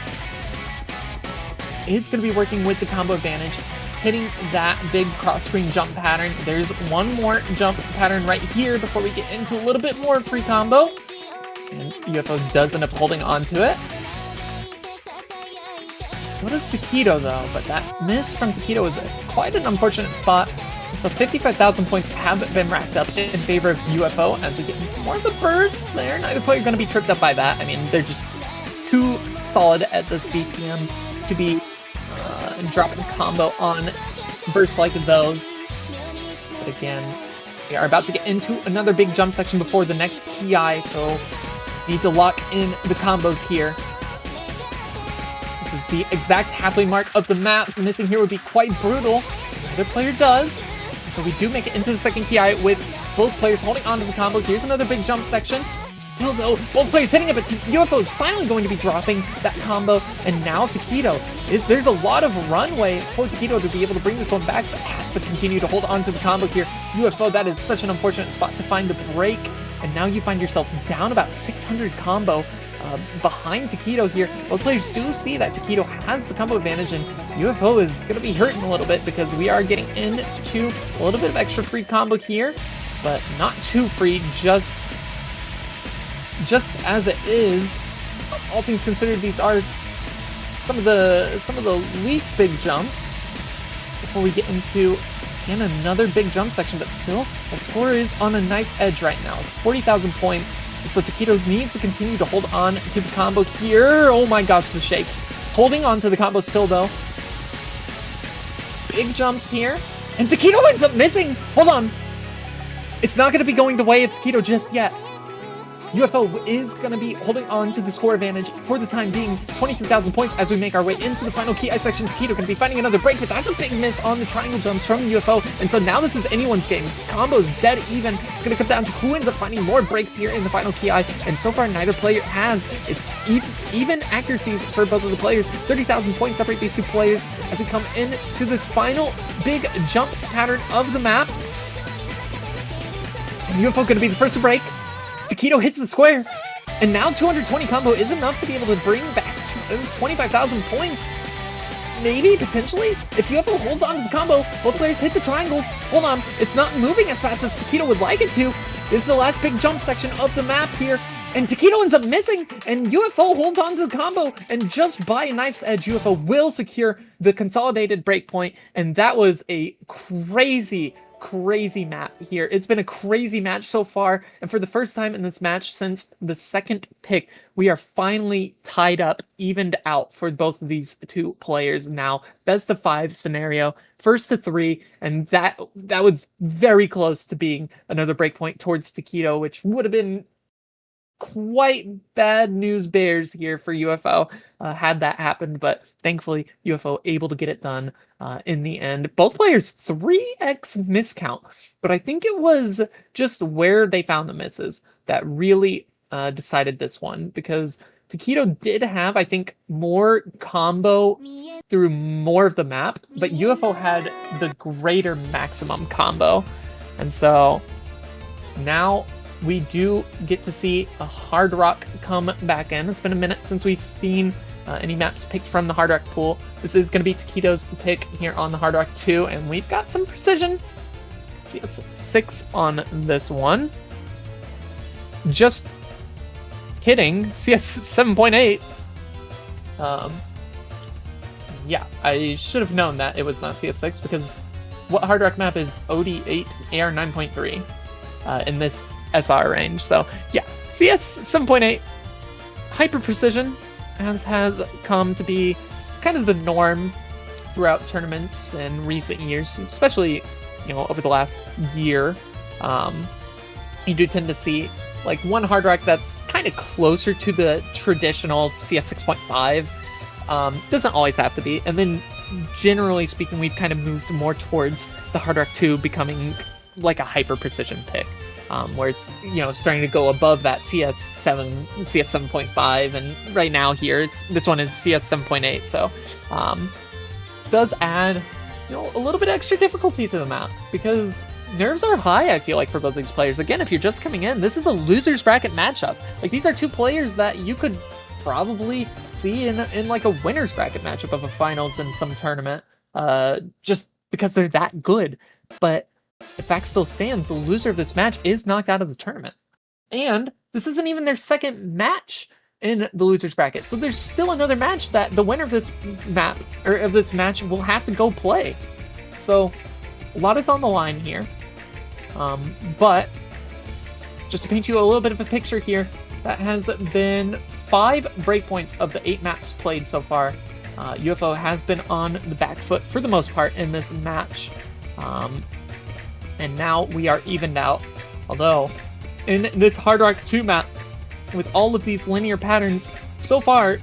is going to be working with the combo advantage, hitting that big cross-screen jump pattern. There's one more jump pattern right here before we get into a little bit more free combo. And UFO does end up holding on to it. So does tekkito though, but that miss from tekkito is quite an unfortunate spot. So 55,000 points have been racked up in favor of UFO as we get into more of the bursts there. Neither player going to be tripped up by that. I mean, they're just too solid at this BPM to be dropping combo on bursts like those. But again, we are about to get into another big jump section before the next PI, so need to lock in the combos here. This is the exact halfway mark of the map. Missing here would be quite brutal. Neither player does. So we do make it into the second PI with both players holding on to the combo. Here's another big jump section. Still though, both players hitting it, but UFO is finally going to be dropping that combo. And now tekkito, there's a lot of runway for tekkito to be able to bring this one back, but has to continue to hold on to the combo here. UFO, that is such an unfortunate spot to find the break. And now you find yourself down about 600 combo behind tekkito here. Both players do see that tekkito has the combo advantage, and UFO is going to be hurting a little bit because we are getting into a little bit of extra free combo here, but not too free, just as it is. All things considered, these are some of the least big jumps before we get into again another big jump section. But still, the score is on a nice edge right now. It's 40,000 points, and so tekkito needs to continue to hold on to the combo here. Oh my gosh, the shakes. Holding on to the combo still though. Big jumps here, and tekkito ends up missing. Hold on, it's not going to be going the way of tekkito just yet. UFO is going to be holding on to the score advantage for the time being. 23,000 points as we make our way into the final PI section. tekkito going to be finding another break, but that's a big miss on the triangle jumps from UFO. And so now this is anyone's game. Combo's dead even. It's going to come down to who ends up finding more breaks here in the final PI. And so far, neither player has. It's even accuracies for both of the players. 30,000 points separate these two players as we come into this final big jump pattern of the map. And UFO going to be the first to break. tekkito hits the square, and now 220 combo is enough to be able to bring back 25,000 points. Maybe, potentially, if UFO holds on to the combo, both players hit the triangles. Hold on, it's not moving as fast as tekkito would like it to. This is the last big jump section of the map here, and tekkito ends up missing, and UFO holds on to the combo, and just by a knife's edge, UFO will secure the consolidated breakpoint, and that was a crazy map here. It's been a crazy match so far, and for the first time in this match since the second pick, we are finally tied up, evened out for both of these two players now. Best of 5 scenario, first to 3, and that was very close to being another breakpoint towards tekkito, which would have been quite bad news bears here for UFO had that happened, but thankfully UFO able to get it done in the end. Both players 3x miscount, but I think it was just where they found the misses that really decided this one, because tekkito did have, I think, more combo through more of the map, but UFO had the greater maximum combo, and so now we do get to see a Hard Rock come back in. It's been a minute since we've seen any maps picked from the Hard Rock pool. This is going to be tekkito's pick here on the Hard Rock 2, and we've got some precision. CS 6 on this one. Just kidding. CS 7.8. Yeah, I should have known that it was not CS6 because what Hard Rock map is OD8 AR 9.3 in this SR range. So yeah, CS 7.8 hyper precision has come to be kind of the norm throughout tournaments in recent years, especially over the last year. You do tend to see like one Hard Rock that's kind of closer to the traditional CS 6.5. Doesn't always have to be, and then generally speaking, we've kind of moved more towards the Hard Rock 2 becoming like a hyper precision pick, where it's starting to go above that CS7, CS 7.5, and right now here this one is CS 7.8. So does add a little bit extra difficulty to the map because nerves are high, I feel like, for both these players. Again, if you're just coming in, this is a loser's bracket matchup. Like, these are two players that you could probably see in like a winner's bracket matchup of a finals in some tournament, just because they're that good. But the fact still stands, the loser of this match is knocked out of the tournament. And this isn't even their second match in the loser's bracket. So there's still another match that the winner of this map, or of this match, will have to go play. So a lot is on the line here. But just to paint you a little bit of a picture here, that has been 5 breakpoints of the 8 maps played so far. UFO has been on the back foot for the most part in this match. And now we are evened out. Although, in this Hard Rock 2 map, with all of these linear patterns, so far,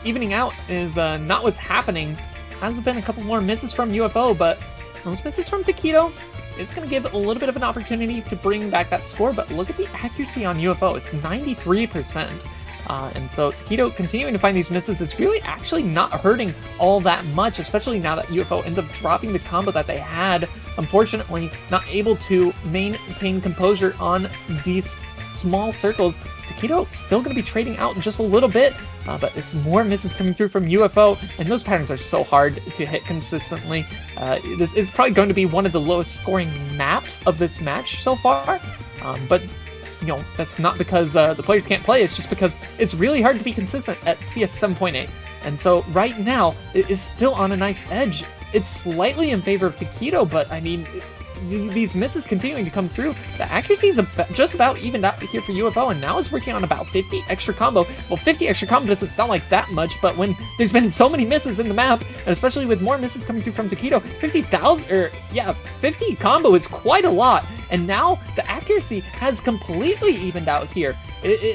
evening out is not what's happening. Has been a couple more misses from UFO, but those misses from tekkito is going to give a little bit of an opportunity to bring back that score. But look at the accuracy on UFO. It's 93%. And so tekkito continuing to find these misses is really actually not hurting all that much, especially now that UFO ends up dropping the combo that they had. Unfortunately, not able to maintain composure on these small circles. tekkito still going to be trading out in just a little bit, but there's more misses coming through from UFO, and those patterns are so hard to hit consistently. This is probably going to be one of the lowest scoring maps of this match so far, but that's not because the players can't play, it's just because it's really hard to be consistent at CS 7.8. And so right now, it is still on a nice edge. It's slightly in favor of tekkito, but I mean, these misses continuing to come through. The accuracy is just about evened out here for UFO, and now is working on about 50 extra combo. Well, 50 extra combo doesn't sound like that much, but when there's been so many misses in the map, and especially with more misses coming through from tekkito, 50 combo is quite a lot. And now the accuracy has completely evened out here.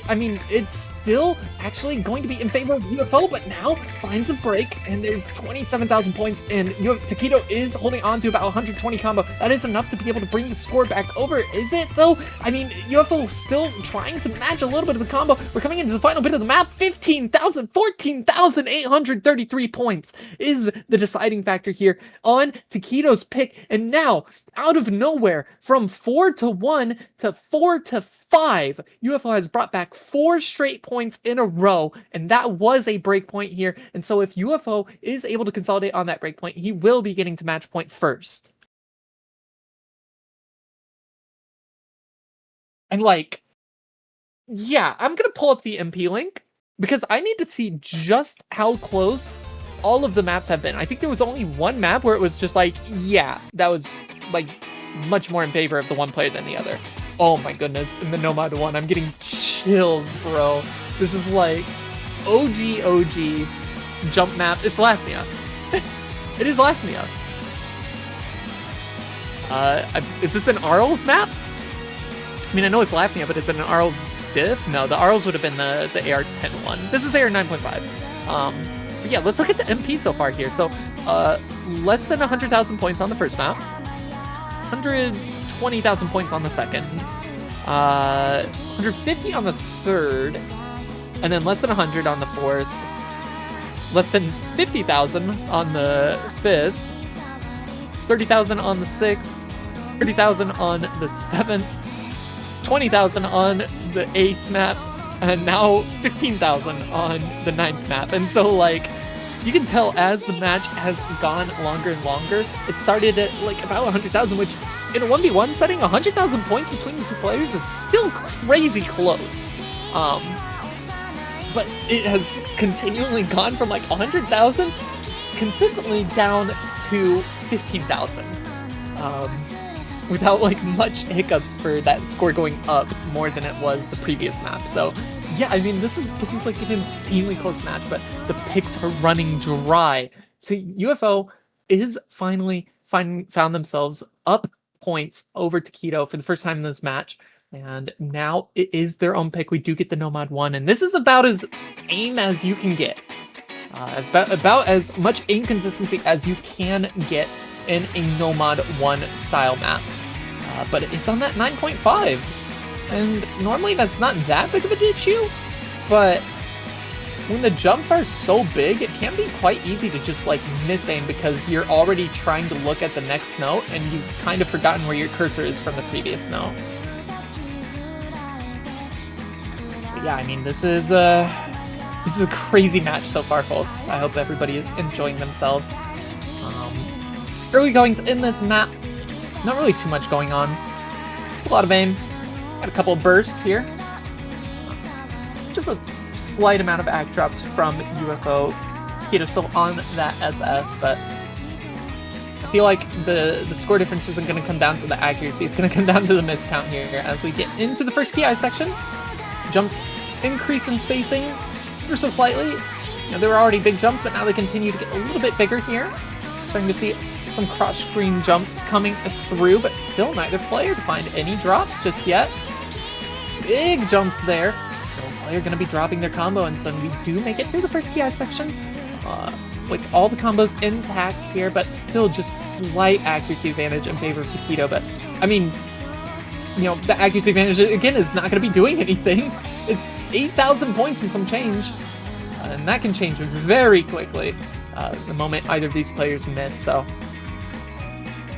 I mean, it's still actually going to be in favor of UFO, but now finds a break, and there's 27,000 points, and tekkito is holding on to about 120 combo. That is enough to be able to bring the score back over. Is it, though? I mean, UFO still trying to match a little bit of the combo. We're coming into the final bit of the map. 14,833 points is the deciding factor here on tekkito's pick, and now, out of nowhere, from 4-1 to 4-5, UFO has brought back 4 straight points in a row, and that was a break point here. And so if UFO is able to consolidate on that break point, he will be getting to match point first. And yeah, I'm gonna pull up the MP link because I need to see just how close all of the maps have been. I think there was only one map where it was just yeah, that was much more in favor of the one player than the other. Oh my goodness, in the Nomad one, I'm getting chills, bro. This is OG jump map. It's Lathnia. It is Lathnia. Is this an Arls map? I mean, I know it's Lathnia, but is it an Arls diff? No, the Arls would have been the AR10 one. This is AR 9.5. But yeah, let's look at the MP so far here. So, less than 100,000 points on the first map. 120,000 points on the second, 150 on the third, and then less than 100 on the fourth, less than 50,000 on the fifth, 30,000 on the sixth, 30,000 on the seventh, 20,000 on the eighth map, and now 15,000 on the ninth map. And so you can tell as the match has gone longer and longer, it started at about 100,000, which in a 1v1 setting, 100,000 points between the two players is still crazy close. But it has continually gone from 100,000 consistently down to 15,000. Without like much hiccups for that score going up more than it was the previous map. So yeah, I mean, this is looking like an insanely close match, but the picks are running dry. So UFO is finally found themselves up points over tekkito for the first time in this match. And now it is their own pick. We do get the Nomad 1, and this is about as aim as you can get. As about as much aim consistency as you can get in a Nomad 1 style map. But it's on that 9.5. And normally that's not that big of an issue, but when the jumps are so big, it can be quite easy to just like miss aim because you're already trying to look at the next note and you've kind of forgotten where your cursor is from the previous note. But yeah, I mean, this is a crazy match so far, folks. I hope everybody is enjoying themselves. Early goings in this map, not really too much going on. There's a lot of aim. Got a couple of bursts here. Just a slight amount of act drops from UFO. tekkito still on that SS, but I feel like the score difference isn't going to come down to the accuracy. It's going to come down to the miscount here as we get into the first ki section. Jumps increase in spacing ever so slightly. You know, there were already big jumps, but now they continue to get a little bit bigger here. Starting to see some cross-screen jumps coming through, but still neither player to find any drops just yet. Big jumps there. No player going to be dropping their combo, and so we do make it through the first ki section. Like all the combos intact here, but still just slight accuracy advantage in favor of tekkito. But I mean, you know, the accuracy advantage again is not going to be doing anything. It's 8,000 points and some change, and that can change very quickly the moment either of these players miss. So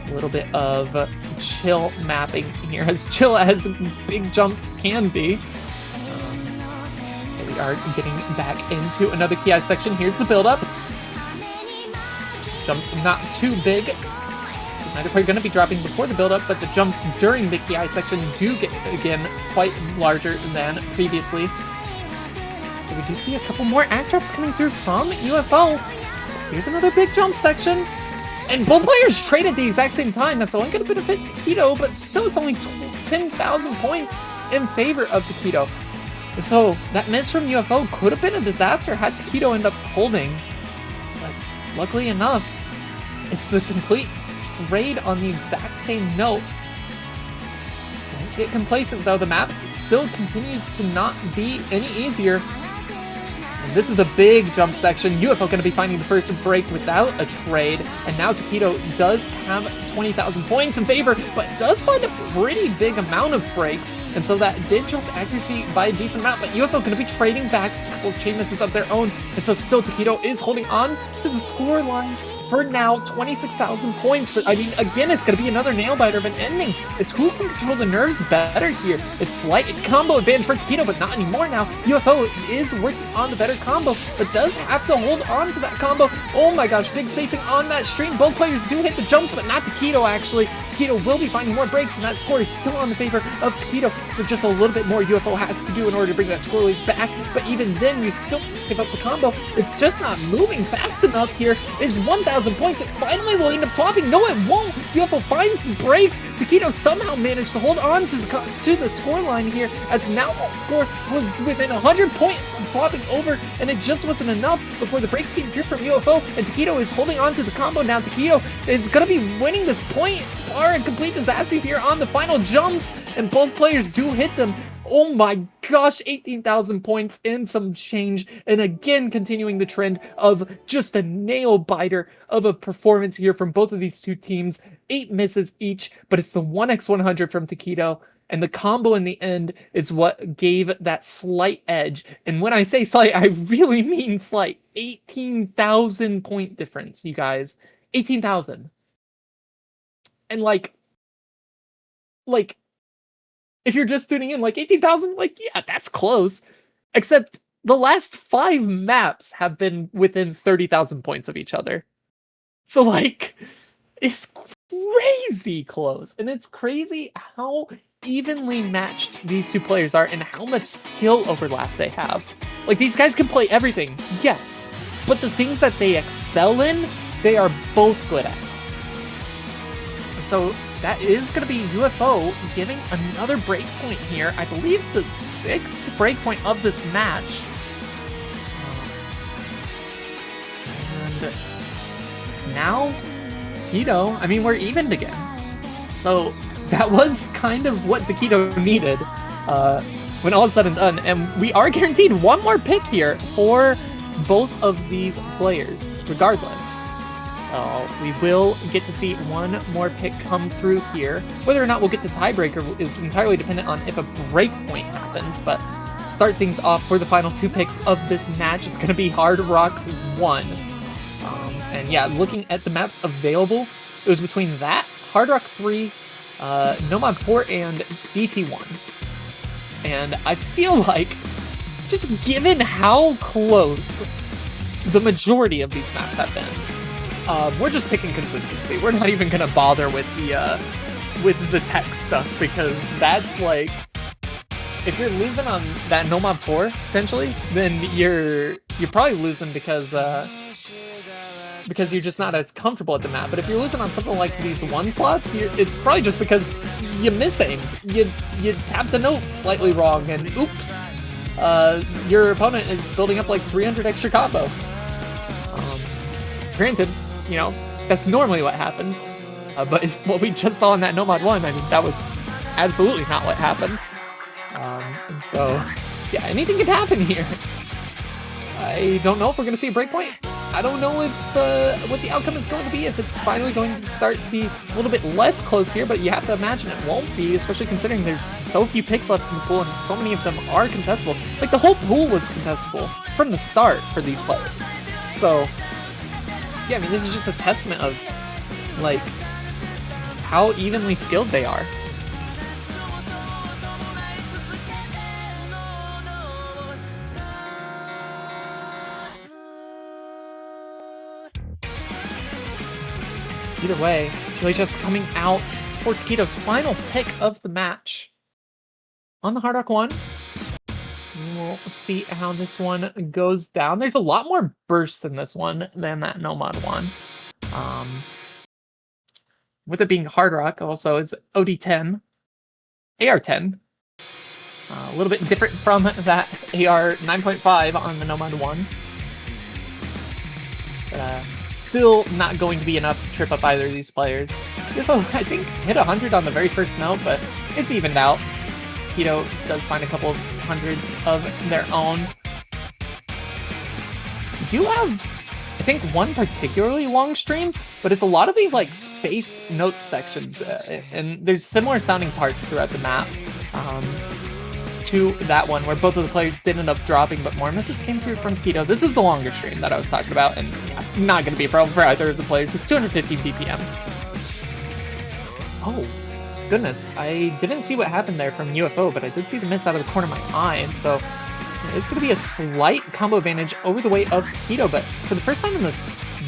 a little bit of chill mapping here, as chill as big jumps can be. We are getting back into another ki section. Here's the build-up. Jumps not too big. So neither player going to be dropping before the build-up, but the jumps during the ki section do get, again, quite larger than previously. So we do see a couple more act drops coming through from UFO. Here's another big jump section. And both players trade at the exact same time. That's only going to benefit tekkito, but still it's only 10,000 points in favor of tekkito. So that miss from UFO could have been a disaster had tekkito end up holding. But luckily enough, it's the complete trade on the exact same note. Don't get complacent though, the map still continues to not be any easier. And this is a big jump section. UFO going to be finding the first break without a trade. And now tekkito does have 20,000 points in favor, but does find a pretty big amount of breaks. And so that did jump accuracy by a decent amount, but UFO going to be trading back a couple of chain misses of their own. And so still tekkito is holding on to the score line for now, 26,000 points. But I mean, again, it's going to be another nail biter of an ending. It's who can control the nerves better here. It's slight combo advantage for tekkito, but not anymore now. UFO is working on the better combo, but does have to hold on to that combo. Oh my gosh, big spacing on that stream. Both players do hit the jumps, but not tekkito actually. tekkito will be finding more breaks, and that score is still on the favor of tekkito. So just a little bit more UFO has to do in order to bring that score lead back. But even then, you still give up the combo. It's just not moving fast enough here. It's 1,000 points. It finally will end up swapping. No, it won't. UFO finds the breaks. tekkito somehow managed to hold on to the score line here, as now that score was within 100 points of swapping over, and it just wasn't enough before the breaks came through from UFO, and tekkito is holding on to the combo now. tekkito is going to be winning this point. Far a complete disaster here on the final jumps, and both players do hit them. Oh my gosh, 18,000 points and some change. And again, continuing the trend of just a nail biter of a performance here from both of these two teams. 8 misses each, but it's the 1x100 from tekkito. And the combo in the end is what gave that slight edge. And when I say slight, I really mean slight. 18,000 point difference, you guys. 18,000. And like, if you're just tuning in, like 18,000, like, yeah, that's close. Except the last 5 maps have been within 30,000 points of each other. So, like, it's crazy close. And it's crazy how evenly matched these two players are and how much skill overlap they have. Like, these guys can play everything, yes. but the things that they excel in, they are both good at. So that is going to be UFO getting another breakpoint here. I believe the 6th breakpoint of this match. And now, tekkito, I mean, we're evened again. So that was kind of what tekkito needed when all is said and done. And we are guaranteed one more pick here for both of these players, regardless. So we will get to see one more pick come through here. Whether or not we'll get to tiebreaker is entirely dependent on if a breakpoint happens, but start things off for the final 2 picks of this match. It's going to be Hard Rock 1. And yeah, looking at the maps available, it was between that, Hard Rock 3, Nomad 4, and DT1. And I feel like, just given how close the majority of these maps have been, we're just picking consistency. We're not even gonna bother with the tech stuff, because that's like, if you're losing on that Nomad 4 potentially, then you're probably losing because you're just not as comfortable at the map. But if you're losing on something like these 1 slots, it's probably just because you misaimed. You tapped the note slightly wrong, and oops, your opponent is building up like 300 extra combo. Granted, you know, that's normally what happens, but what we just saw in that Nomad 1, I mean, that was absolutely not what happened. And so, yeah, anything could happen here. I don't know if we're going to see a breakpoint. I don't know if what the outcome is going to be, if it's finally going to start to be a little bit less close here, but you have to imagine it won't be, especially considering there's so few picks left in the pool and so many of them are contestable. Like, the whole pool was contestable from the start for these players. So, yeah, I mean, this is just a testament of, like, how evenly skilled they are. Either way, just coming out for tekkito's final pick of the match. On the Hard Rock 1, we'll see how this one goes down. There's a lot more bursts in this one than that Nomad 1. With it being Hard Rock, also, it's OD10, AR10. A little bit different from that AR 9.5 on the Nomad 1. But, still not going to be enough to trip up either of these players. UFO, I think, hit 100 on the very first note, but it's evened out. tekkito does find a couple of hundreds of their own. We do have, I think, one particularly long stream, but it's a lot of these, like, spaced note sections, and there's similar sounding parts throughout the map to that one, where both of the players did end up dropping, but more misses came through from tekkito. This is the longer stream that I was talking about, and yeah, not going to be a problem for either of the players. It's 215 BPM. Oh, goodness. I didn't see what happened there from UFO, but I did see the miss out of the corner of my eye, and so it's going to be a slight combo advantage over the way of tekkito, but for the first time in this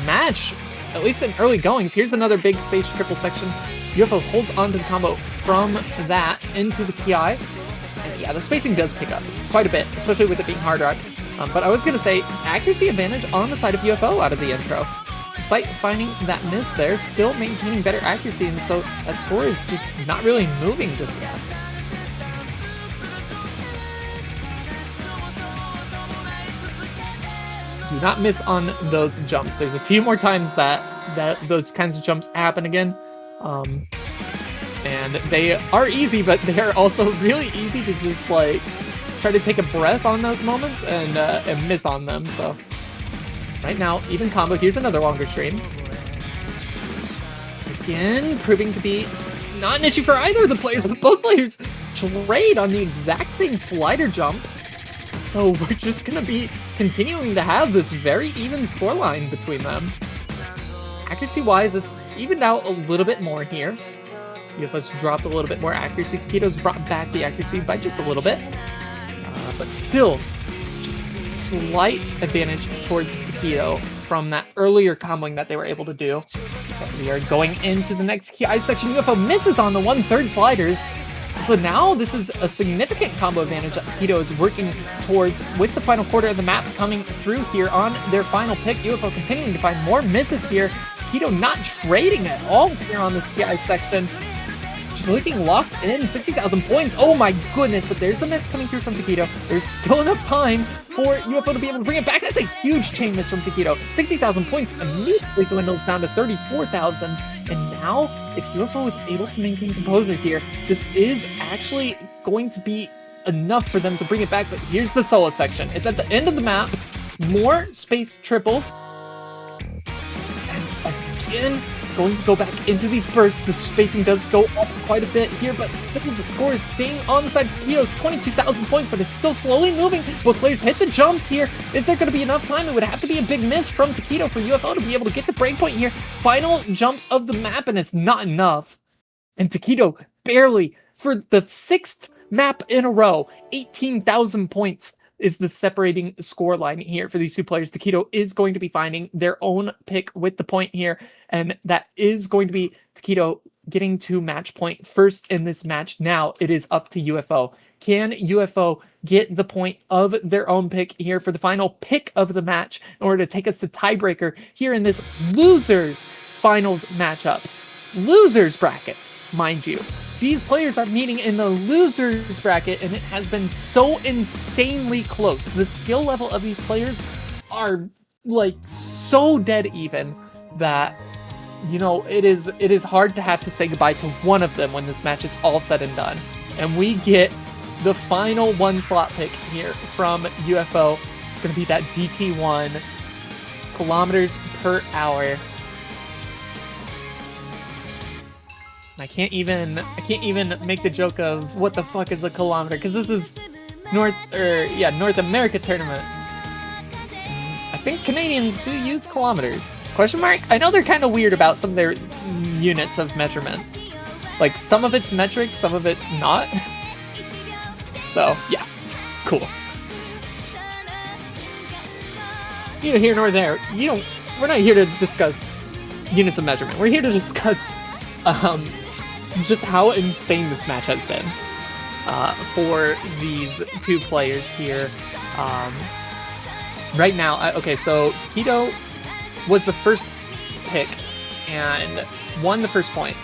match, at least in early goings, here's another big space triple section. UFO holds onto the combo from that into the PI. And yeah, the spacing does pick up quite a bit, especially with it being Hard Rock. But I was going to say, accuracy advantage on the side of UFO out of the intro. Despite finding that miss there, still maintaining better accuracy, and so that score is just not really moving just yet. Do not miss on those jumps. There's a few more times that those kinds of jumps happen again. And they are easy, but they are also really easy to just, like, try to take a breath on those moments and miss on them. So right now, even combo. Here's another longer stream. Again, proving to be not an issue for either of the players. Both players trade on the exact same slider jump. So we're just going to be continuing to have this very even scoreline between them. Accuracy-wise, it's evened out a little bit more here. UFO's dropped a little bit more accuracy. tekkito's brought back the accuracy by just a little bit. But still, just a slight advantage towards tekkito from that earlier comboing that they were able to do. But we are going into the next KI section. UFO misses on the 1/3 sliders. So now this is a significant combo advantage that tekkito is working towards with the final quarter of the map coming through here on their final pick. UFO continuing to find more misses here. tekkito not trading at all here on this PI section. Just looking locked in, 60,000 points. Oh my goodness, but there's the miss coming through from tekkito. There's still enough time for UFO to be able to bring it back. That's a huge chain miss from tekkito. 60,000 points immediately dwindles down to 34,000. And now, if UFO is able to maintain composure here, this is actually going to be enough for them to bring it back. But here's the solo section. It's at the end of the map. More space triples. And again, going to go back into these bursts. The spacing does go up quite a bit here, but still the score is staying on the side of tekkito's 22,000 points, but it's still slowly moving. Both players hit the jumps here. Is there going to be enough time? It would have to be a big miss from tekkito for UFO to be able to get the breakpoint here. Final jumps of the map, and it's not enough. And tekkito barely, for the 6th map in a row, 18,000 points is the separating score line here for these two players. tekkito is going to be finding their own pick with the point here, and that is going to be tekkito getting to match point first in this match. Now it is up to UFO. Can UFO get the point of their own pick here for the final pick of the match in order to take us to tiebreaker here in this losers finals matchup? Losers bracket, mind you. These players are meeting in the losers bracket, and it has been so insanely close. The skill level of these players are like so dead even that, you know, it is hard to have to say goodbye to one of them when this match is all said and done. And we get the final 1 slot pick here from UFO. It's going to be that DT1 kilometers per hour. I can't even make the joke of what the fuck is a kilometer, because this is North America tournament. I think Canadians do use kilometers. Question mark? I know they're kind of weird about some of their units of measurements. Like, some of it's metric, some of it's not. So, yeah. Cool. Neither here nor there. We're not here to discuss units of measurement. We're here to discuss just how insane this match has been for these two players here. Right now, okay, so tekkito was the first pick and won the first point.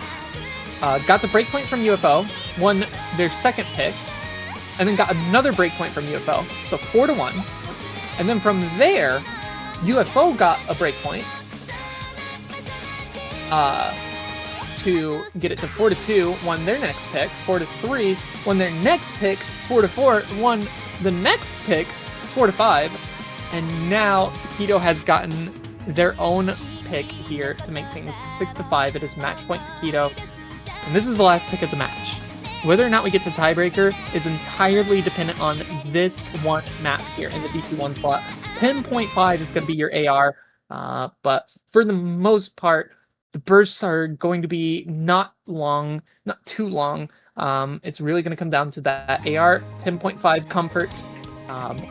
Got the breakpoint from UFO, won their second pick, and then got another breakpoint from UFO, so 4-1. And then from there, UFO got a breakpoint to get it to 4-2, won their next pick, 4-3, won their next pick, 4-4, won the next pick, 4-5, and now tekkito has gotten their own pick here to make things 6-5. It is match point tekkito, and this is the last pick of the match. Whether or not we get to tiebreaker is entirely dependent on this one map here in the DT1 slot. 10.5 is going to be your AR, but for the most part, the bursts are going to be not too long. It's really going to come down to that AR 10.5 comfort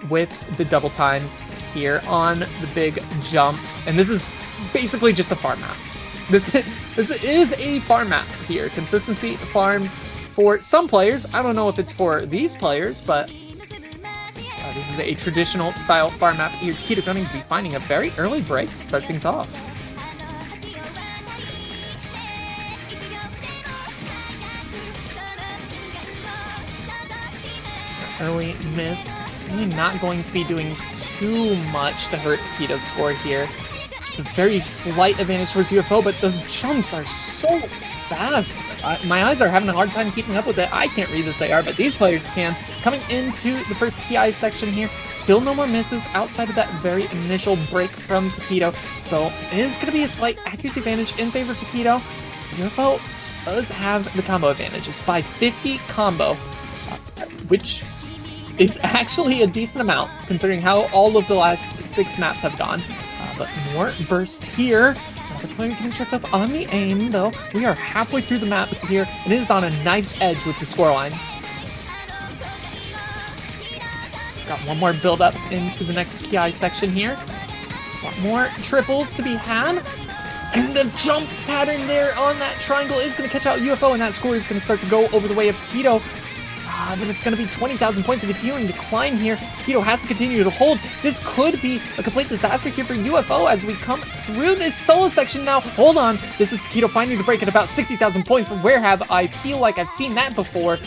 with the double time here on the big jumps. And this is basically just a farm map. This is a farm map here. Consistency farm for some players. I don't know if it's for these players, but this is a traditional style farm map here. tekkito going to be finding a very early break to start things off. Early miss. Really not going to be doing too much to hurt tekkito's score here. It's a very slight advantage towards UFO, but those jumps are so fast. My eyes are having a hard time keeping up with it. I can't read this AR, but these players can. Coming into the first PI section here, still no more misses outside of that very initial break from tekkito. So it is going to be a slight accuracy advantage in favor of tekkito. UFO does have the combo advantages by 50 combo, which is actually a decent amount considering how all of the last 6 maps have gone. But more bursts here. The player getting checked up on the aim, though. We are halfway through the map here, and it is on a knife's edge with the scoreline. Got one more build up into the next PI section here. A lot more triples to be had. And the jump pattern there on that triangle is going to catch out UFO, and that score is going to start to go over the way of tekkito. But it's going to be 20,000 points of continuing to climb here. tekkito has to continue to hold. This could be a complete disaster here for UFO as we come through this solo section now. Hold on. This is tekkito finding the break at about 60,000 points. Where have I feel like I've seen that before?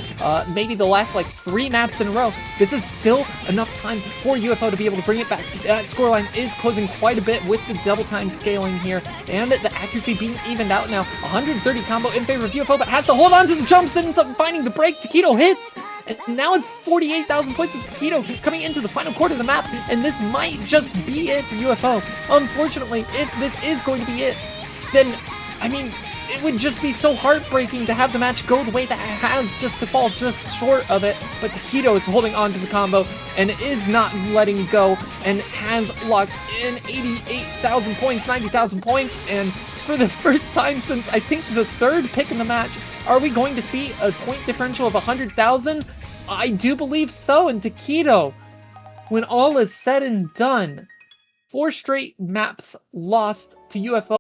Maybe the last like 3 maps in a row. This is still enough time for UFO to be able to bring it back. That scoreline is closing quite a bit with the double time scaling here, and the accuracy being evened out now. 130 combo in favor of UFO, but has to hold on to the jumps, and ends up finding the break. tekkito hits. And now it's 48,000 points of tekkito coming into the final quarter of the map, and this might just be it for UFO. Unfortunately, if this is going to be it, then, I mean, it would just be so heartbreaking to have the match go the way that it has, just to fall just short of it. But tekkito is holding on to the combo and is not letting go, and has locked in 88,000 points, 90,000 points, and for the first time since I think the 3rd pick in the match, are we going to see a point differential of 100,000? I do believe so, and tekkito, when all is said and done, 4 straight maps lost to UFO.